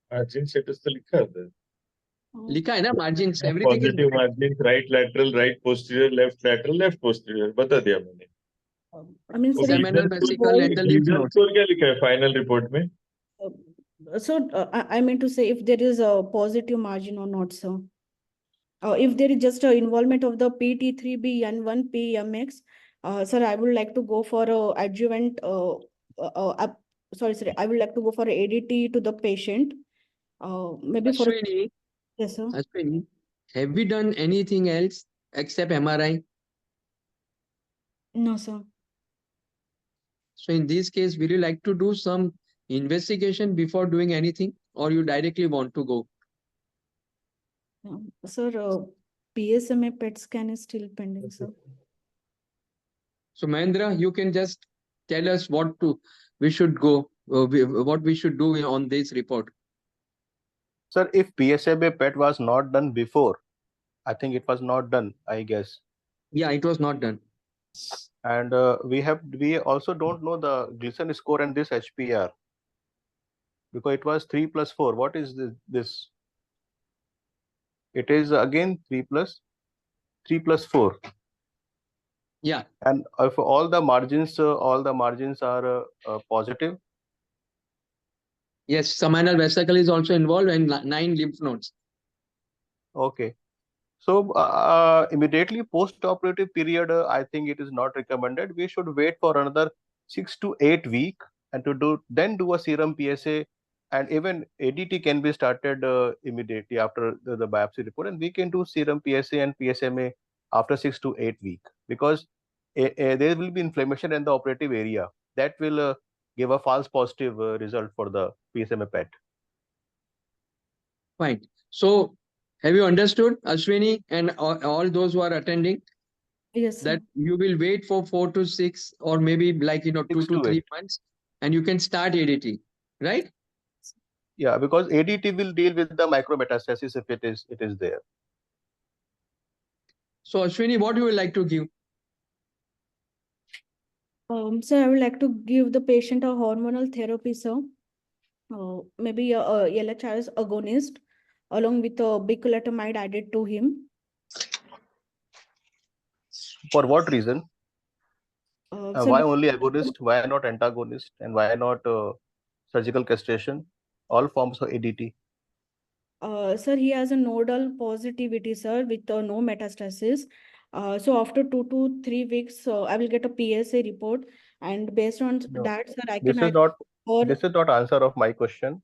Margin status तो लिखा है उधर. लिखा है ना margins, everything is Positive margins, right lateral, right posterior, left lateral, left posterior. बता दिया मैंने. I mean, sir, Seminal vesicle and the lymph nodes. और क्या लिखा है final report में? So I meant to say if there is a positive margin or not, sir. If there is just a involvement of the PT3B and 1 PMX, sir, I would like to go for a adjuvant. Sorry, I would like to go for a ADT to the patient. Maybe for. Ashwini, Yes, sir. Ashwini, have we done anything else except MRI? No, sir. So in this case, will you like to do some investigation before doing anything, or you directly want to go? Sir, PSMA PET scan is still pending, sir. So Mahendra, you can just tell us what we should go, what we should do on this report. Sir, if PSMA PET was not done before, I think it was not done, I guess. Yeah, it was not done. And we also don't know the Gleason score and this HPR, because it was 3 plus 4. What is this? It is again 3 plus 4. Yeah. And if all the margins are positive. Yes, seminal vesicle is also involved and 9 lymph nodes. Okay. So immediately post-operative period, I think it is not recommended. We should wait for another 6 to 8 weeks and then do a serum PSA, and even ADT can be started immediately after the biopsy report, and we can do serum PSA and PSMA after 6 to 8 weeks, because there will be inflammation in the operative area that will give a false positive result for the PSMA PET. Fine. So have you understood, Ashwini, and all those who are attending? Yes, sir. That you will wait for 4 to 6 or maybe 2 to 3 months, and you can start ADT, right? Yeah, because ADT will deal with the micrometastasis if it is there. So Ashwini, what you would like to give? Sir, I would like to give the patient a hormonal therapy, sir. Maybe a LHRS agonist along with a bicalutamide added to him. For what reason? Sir, Why only agonist? Why not antagonist? And why not surgical castration? All forms of ADT. Sir, he has a nodal positivity, sir, with no metastasis. So after 2 to 3 weeks, I will get a PSA report, and based on that, sir, I can. This is not answer of my question.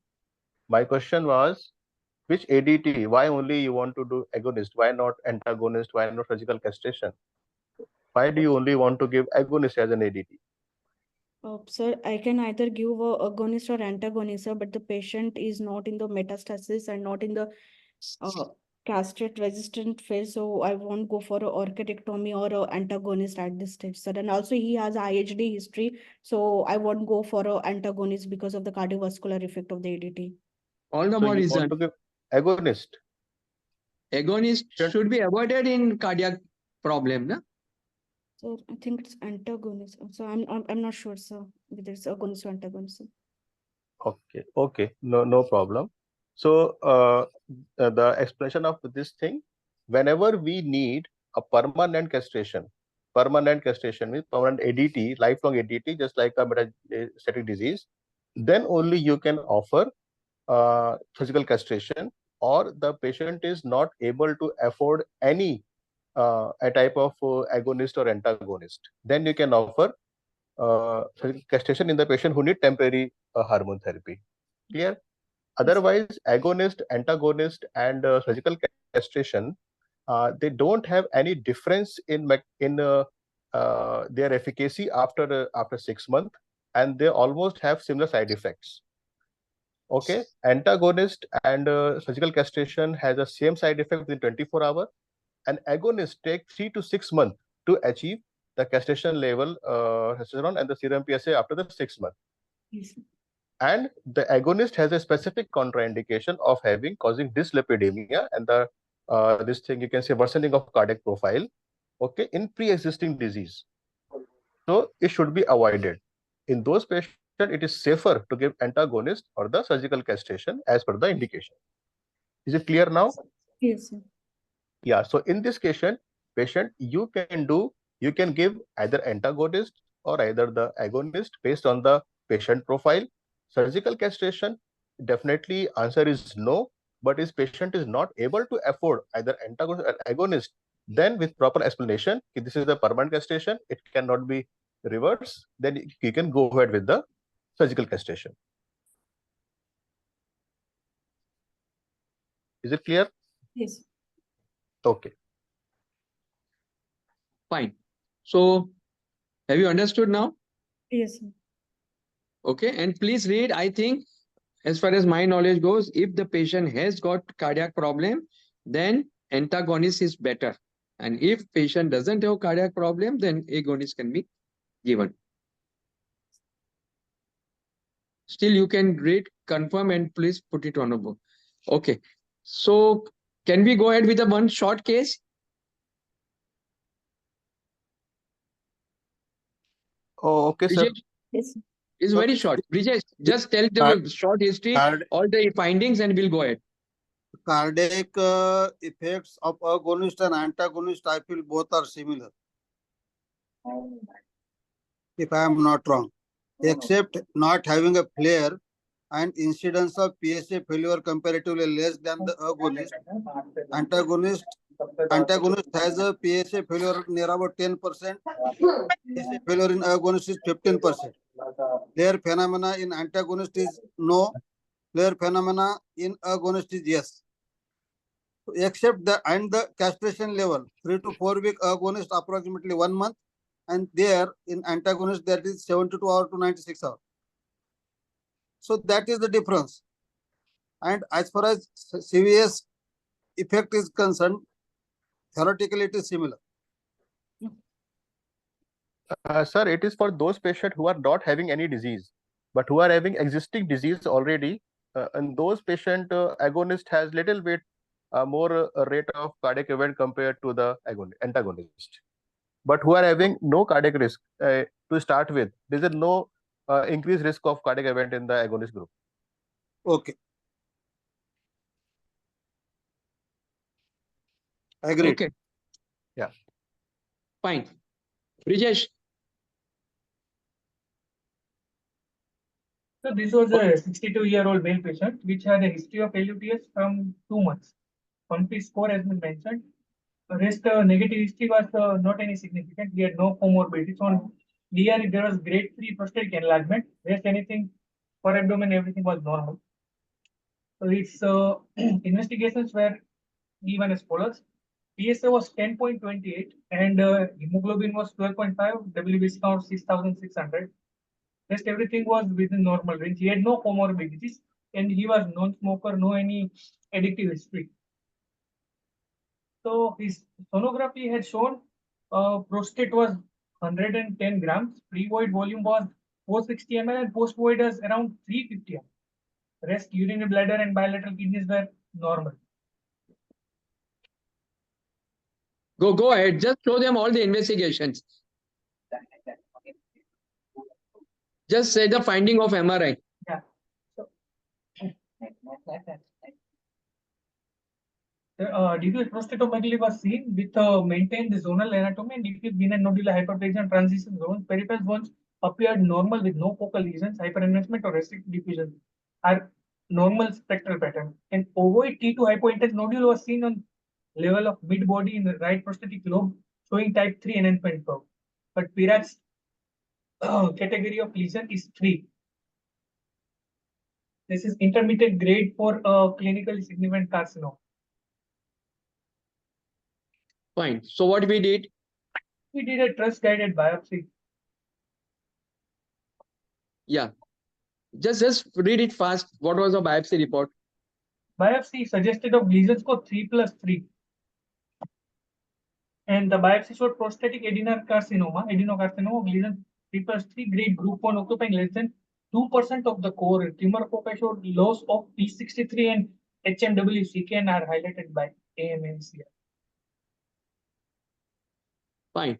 My question was, which ADT? Why only you want to do agonist? Why not antagonist? Why not surgical castration? Why do you only want to give agonist as an ADT? Sir, I can either give a agonist or antagonist, sir, but the patient is not in the metastasis and not in the castrate resistant phase, so I won't go for a orchidectomy or a antagonist at this stage, sir. And also he has IHD history, so I won't go for a antagonist because of the cardiovascular effect of the ADT. All the more reason. To give agonist. Agonist should be avoided in cardiac problem, na? So I think it's antagonist. So I'm not sure, sir, whether it's agonist or antagonist. Okay, no problem. So the explanation of this thing, whenever we need a permanent castration means permanent ADT, lifelong ADT, just like a metastatic disease, then only you can offer surgical castration, or the patient is not able to afford any a type of agonist or antagonist, then you can offer surgical castration in the patient who need temporary hormone therapy. Clear? Otherwise, agonist, antagonist, and surgical castration they don't have any difference in their efficacy after 6 months, and they almost have similar side effects. Okay, antagonist and surgical castration has the same side effect within 24 hours, and agonists take 3 to 6 months to achieve the castration level testosterone and the serum PSA after the 6 months. Yes. And the agonist has a specific contraindication of causing dyslipidemia and the this thing you can say worsening of cardiac profile, okay, in pre-existing disease. So it should be avoided. In those patients, it is safer to give antagonist or the surgical castration as per the indication. Is it clear now? Yes, sir. Yeah. So in this patient, you can give either antagonist or either the agonist based on the patient profile. Surgical castration, definitely answer is no. But if patient is not able to afford either antagonist or agonist, then with proper explanation, if this is the permanent castration, it cannot be reversed, then you can go ahead with the surgical castration. Is it clear? Yes. Okay. Fine. So have you understood now? Yes, sir. Okay. And please read, I think, as far as my knowledge goes, if the patient has got cardiac problem, then antagonist is better. And if patient doesn't have cardiac problem, then agonist can be given. Still, you can read, confirm, and please put it on a book. Okay. So can we go ahead with the one short case? Oh, okay, sir. Yes. It's very short. Brijesh, just tell the short history, all the findings, and we'll go ahead. Cardiac effects of agonist and antagonist, I feel both are similar. If I am not wrong, except not having a flare and incidence of PSA failure comparatively less than the agonist. Antagonist has a PSA failure near about 10%. PSA failure in agonist is 15%. Flare phenomena in antagonist is no. Flare phenomena in agonist is yes. Except the castration level, 3 to 4 week agonist approximately 1 month, and there in antagonist that is 72 hours to 96 hours. So that is the difference. And as far as CVS effect is concerned, theoretically it is similar. Sir, it is for those patients who are not having any disease, but who are having existing disease already. And those patient agonist has little bit more rate of cardiac event compared to the antagonist. But who are having no cardiac risk to start with, there is no increased risk of cardiac event in the agonist group. Okay. Agreed. Okay. Yeah. Fine. Brijesh. So this was a 62-year-old male patient which had a history of LUTS from 2 months. Conflict score has been mentioned. The rest negative history was not any significant. He had no comorbidities. On DRE, there was grade 3 prostatic enlargement. Rest anything for abdomen, everything was normal. So its investigations were given as follows. PSA was 10.28 and hemoglobin was 12.5, WBC count 6,600. Rest everything was within normal range. He had no comorbidities and he was non-smoker, no any addictive history. So his sonography had shown prostate was 110 grams, pre-void volume was 460 ml and post-void was around 350 ml. Rest urinary bladder and bilateral kidneys were normal. Go ahead. Just show them all the investigations. Just say the finding of MRI. Yeah. Diffuse prostatomegaly was seen with maintained zonal anatomy and diffuse venous nodular hyperplasia and transition zones. Peripheral zones appeared normal with no focal lesions, hyperenhancement or restricted diffusion are normal spectral pattern. And ovoid T2 hypointense nodule was seen on level of mid body in the right prostatic lobe, showing type 3 enhancement curve. But Pira's category of lesion is 3. This is intermediate grade for clinically significant carcinoma. Fine. So what we did? We did a trust-guided biopsy. Yeah. Just read it fast. What was the biopsy report? Biopsy suggested of lesion score 3+3. And the biopsy showed prostatic adenocarcinoma of lesion 3+3, grade group 1, occupying less than 2% of the core. Tumor foci showed loss of P63 and HMWCK and are highlighted by AMNCR. Fine.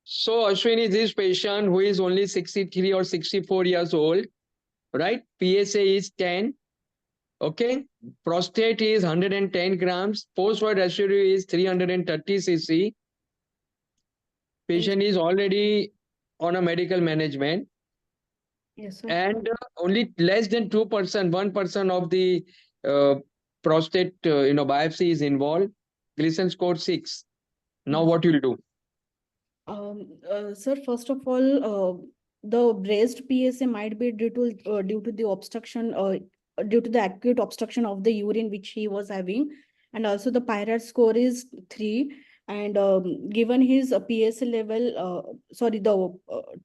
So Ashwini, this patient who is only 63 or 64 years old, right? PSA is 10. Okay. Prostate is 110 grams. Post-void residue is 330 cc. Patient is already on a medical management. Yes, sir. And only less than 2%, 1% of the prostate, biopsy is involved. Gleason score 6. Now what you'll do? Sir, first of all, the raised PSA might be due to the obstruction due to the acute obstruction of the urine which he was having, and also the pyrite score is 3. And given his PSA level, the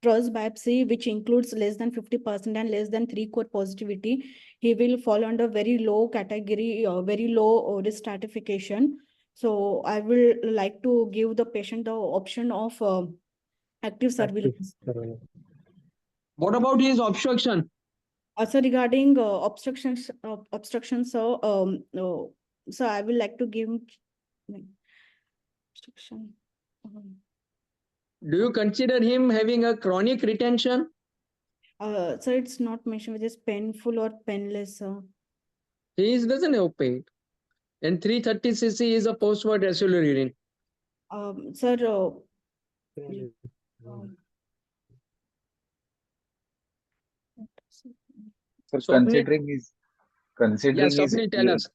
TRUS biopsy, which includes less than 50% and less than 3 core positivity, he will fall under very low category, very low risk stratification. So I will like to give the patient the option of active surveillance. What about his obstruction? Also regarding obstructions, so so I will like to give obstruction. Do you consider him having a chronic retention? So it's not mentioned whether it's painful or painless. He doesn't have pain. And 330 cc is a post-void residual urine. Sir, So Swapnil? considering his Tell us.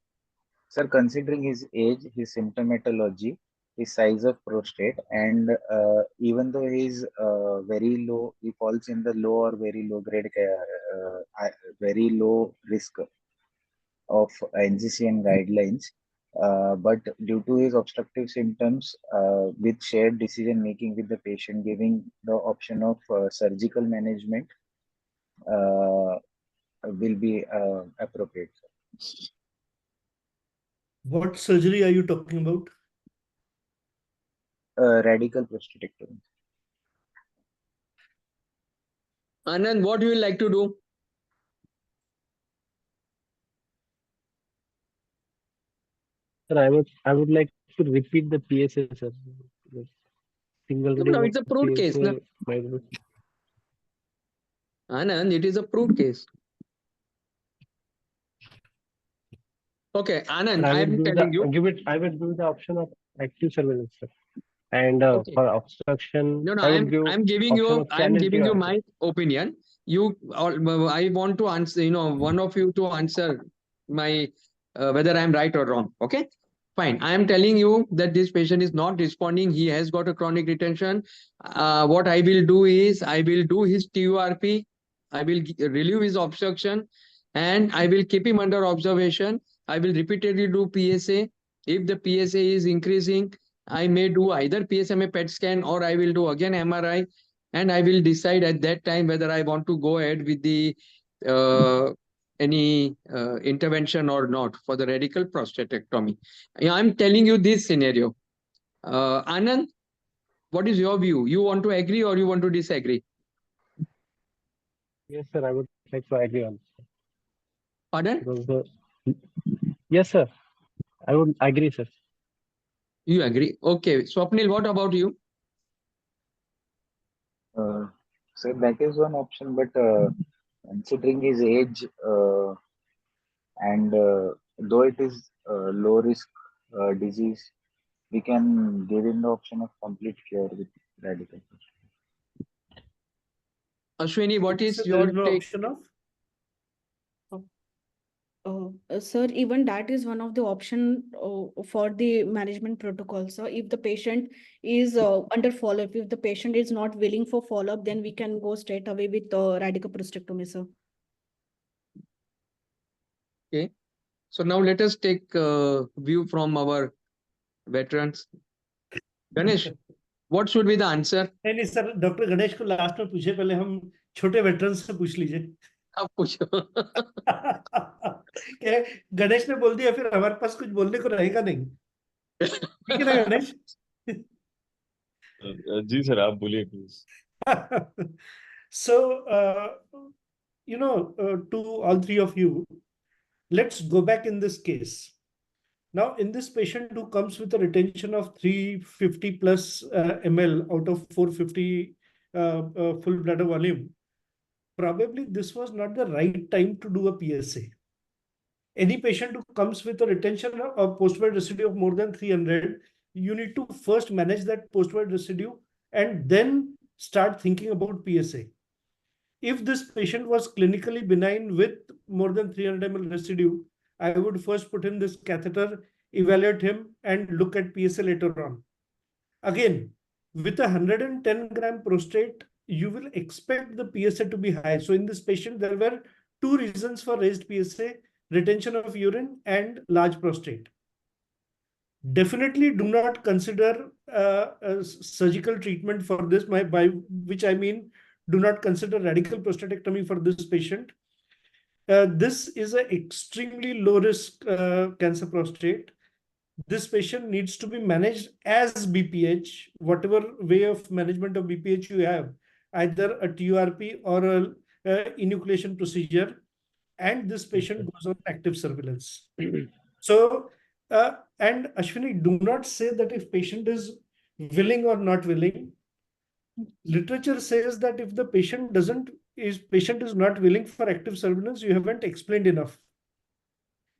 Sir, considering his age, his symptomatology, his size of prostate, and even though he's very low, he falls in the low or very low grade, very low risk of NCCN guidelines. But due to his obstructive symptoms, with shared decision making with the patient, giving the option of surgical management will be appropriate. What surgery are you talking about? Radical prostatectomy. Anand, what do you like to do? Sir, I would like to repeat the PSA, sir. Single No, reading it's a of proved case. PSA No? might be. Anand, it is a proved case. Okay, Anand, I am telling you. I will give the option of active surveillance, sir. And Okay. for obstruction, No, I will I'm giving you my opinion. I want to answer, one of you to answer my whether I'm right or wrong. Okay, fine. I am telling you that this patient is not responding. He has got a chronic retention. What I will do is I will do his TURP. I will relieve his obstruction, and I will keep him under observation. I will repeatedly do PSA. If the PSA is increasing, I may do either PSMA PET scan or I will do again MRI, and I will decide at that time whether I want to go ahead with the any intervention or not for the radical prostatectomy. I'm telling you this scenario. Anand, what is your view? You want to agree or you want to disagree? Yes, sir. I would like to agree on this. Pardon? Yes, sir. I would agree, sir. You agree? Okay. Swapnil, what about you? So that is one option, but considering his age and though it is low risk disease, we can give him the option of complete cure with radical. Ashwini, what is So your there is no take? option of? Sir, even that is one of the option for the management protocol. So if the patient is under follow-up, if the patient is not willing for follow-up, then we can go straight away with radical prostatectomy, sir. Okay. So now let us take view from our veterans. Ganesh, what should be the answer? नहीं sir, doctor Ganesh को last में पूछे, पहले हम छोटे veteran से पूछ लीजिए। आप पूछो। क्या गणेश ने बोल दिया, फिर हमारे पास कुछ बोलने को रहेगा नहीं, ठीक है ना गणेश? जी सर, आप बोलिए please. So, to all three of you, let's go back in this case. Now, in this patient who comes with a retention of 350 plus ml out of 450 full bladder volume, probably this was not the right time to do a PSA. Any patient who comes with a retention of post-void residue of more than 300, you need to first manage that post-void residue and then start thinking about PSA. If this patient was clinically benign with more than 300 ml residue, I would first put in this catheter, evaluate him, and look at PSA later on. Again, with a 110 gram prostate, you will expect the PSA to be high. So in this patient, there were two reasons for raised PSA: retention of urine and large prostate. Definitely do not consider a surgical treatment for this, by which I mean do not consider radical prostatectomy for this patient. This is an extremely low risk cancer prostate. This patient needs to be managed as BPH, whatever way of management of BPH you have, either a TURP or a enucleation procedure, and this patient goes on active surveillance. So, and Ashwini, do not say that if patient is willing or not willing. Literature says that if the patient is not willing for active surveillance, you haven't explained enough.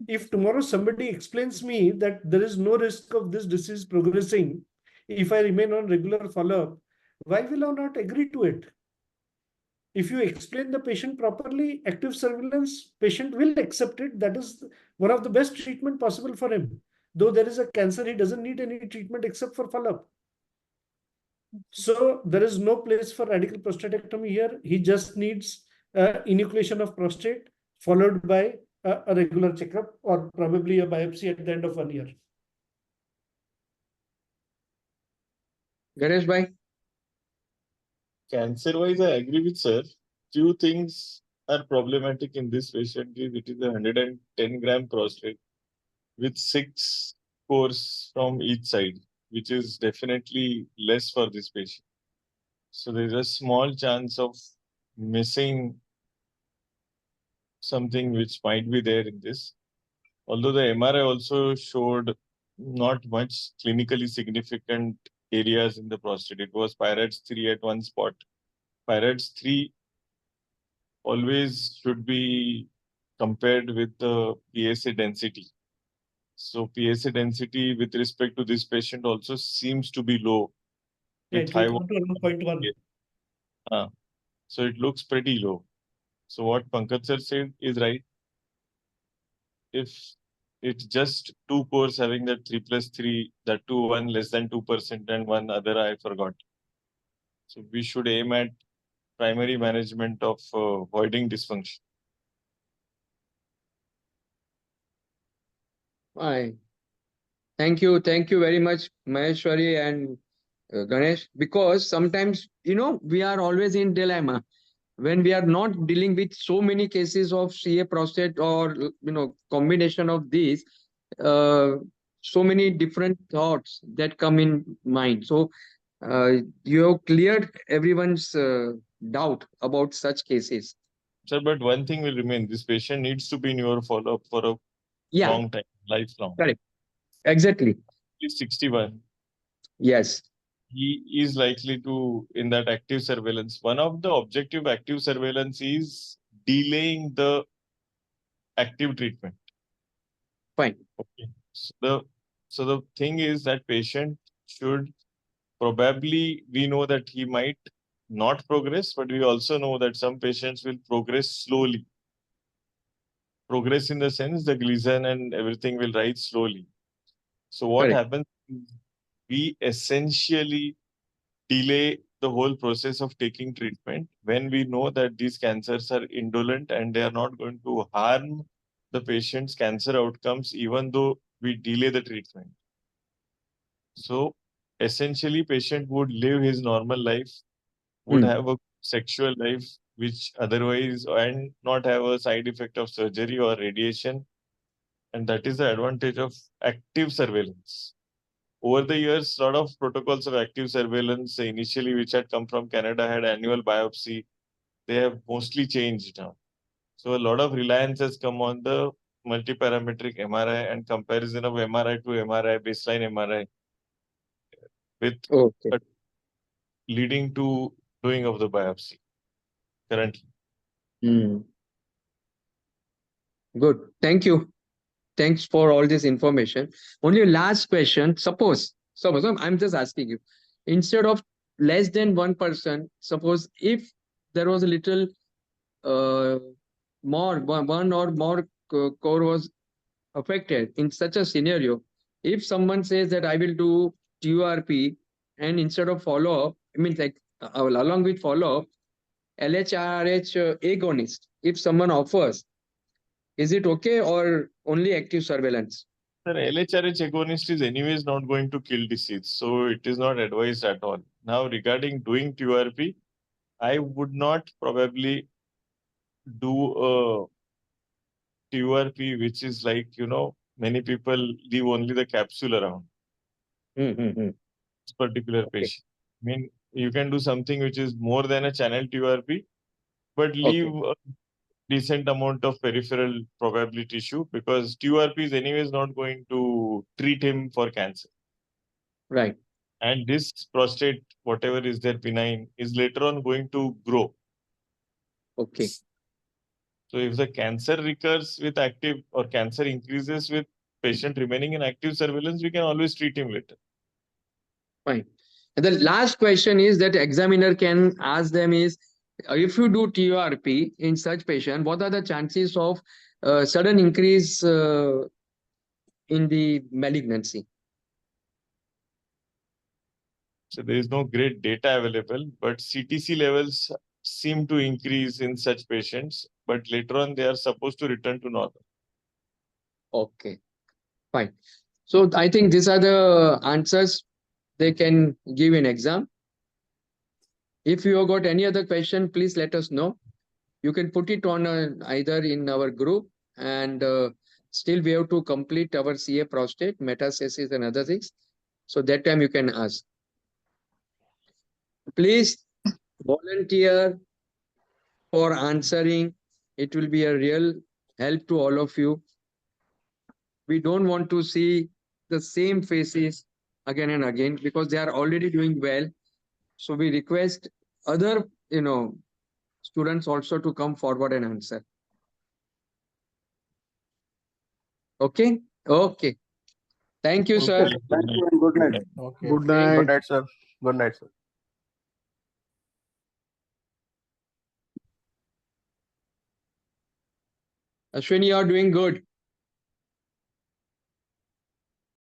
If tomorrow somebody explains me that there is no risk of this disease progressing if I remain on regular follow-up, why will I not agree to it? If you explain the patient properly, active surveillance, patient will accept it. That is one of the best treatment possible for him. Though there is a cancer, he doesn't need any treatment except for follow-up. So there is no place for radical prostatectomy here. He just needs enucleation of prostate followed by a regular checkup or probably a biopsy at the end of 1 year. Ganesh bhai. Cancer-wise, I agree with sir. Few things are problematic in this patient. It is a 110 gram prostate with 6 pores from each side, which is definitely less for this patient. So there's a small chance of missing something which might be there in this. Although the MRI also showed not much clinically significant areas in the prostate. It was Pirates 3 at one spot. Pirates 3 always should be compared with the PSA density. So PSA density with respect to this patient also seems to be low. With high 1.1. So it looks pretty low. So what Pankaj sir said is right. If it's just 2 pores having that 3+3, that 2, 1 less than 2% and one other I forgot. So we should aim at primary management of voiding dysfunction. Fine. Thank you very much, Maheshwari and Ganesh, because sometimes, we are always in dilemma when we are not dealing with so many cases of CA prostate or, combination of these, so many different thoughts that come in mind. So you have cleared everyone's doubt about such cases. Sir, but one thing will remain. This patient needs to be in your follow-up for a long time, lifelong. Correct. Exactly. He's 61. Yes. He is likely to, in that active surveillance, one of the objective active surveillance is delaying the active treatment. Fine. Okay. So the thing is that patient should probably, we know that he might not progress, but we also know that some patients will progress slowly. Progress in the sense the Gleason and everything will rise slowly. So what happens is we essentially delay the whole process of taking treatment when we know that these cancers are indolent and they are not going to harm the patient's cancer outcomes even though we delay the treatment. So essentially, patient would live his normal life, would have a sexual life, which otherwise, and not have a side effect of surgery or radiation. And that is the advantage of active surveillance. Over the years, a lot of protocols of active surveillance, initially which had come from Canada, had annual biopsy. They have mostly changed now. So a lot of reliance has come on the multiparametric MRI and comparison of MRI to MRI, baseline MRI, with Okay. leading to doing of the biopsy currently. Good. Thank you. Thanks for all this information. Only last question. Suppose I'm just asking you, instead of less than 1%, suppose if there was a little more, one or more core was affected in such a scenario, if someone says that I will do TURP and instead of follow-up, I mean like along with follow-up, LHRH agonist, if someone offers, is it okay or only active surveillance? Sir, LHRH agonist is anyways not going to kill disease, so it is not advised at all. Now, regarding doing TURP, I would not probably do a TURP, which is like, many people leave only the capsule around this particular patient. I mean, you can do something which is more than a channel TURP, but leave a decent amount of peripheral probably tissue, because TURP is anyways not going to treat him for cancer. Right. And this prostate, whatever is there benign, is later on going to grow. Okay. So if the cancer recurs with active, or cancer increases with patient remaining in active surveillance, we can always treat him later. Fine. And the last question is that examiner can ask them is, if you do TURP in such patient, what are the chances of sudden increase in the malignancy? So there is no great data available, but CTC levels seem to increase in such patients, but later on they are supposed to return to normal. Okay, fine. So I think these are the answers they can give in exam. If you have got any other question, please let us know. You can put it on either in our group, and still we have to complete our CA prostate, metastasis and other things. So that time you can ask. Please volunteer for answering. It will be a real help to all of you. We don't want to see the same faces again and again, because they are already doing well. So we request other, students also to come forward and answer. Okay. Okay. Thank you, sir. Okay. Thank you and good night. Okay. Good night. Good night, sir. Good night, sir. Ashwini, you are doing good.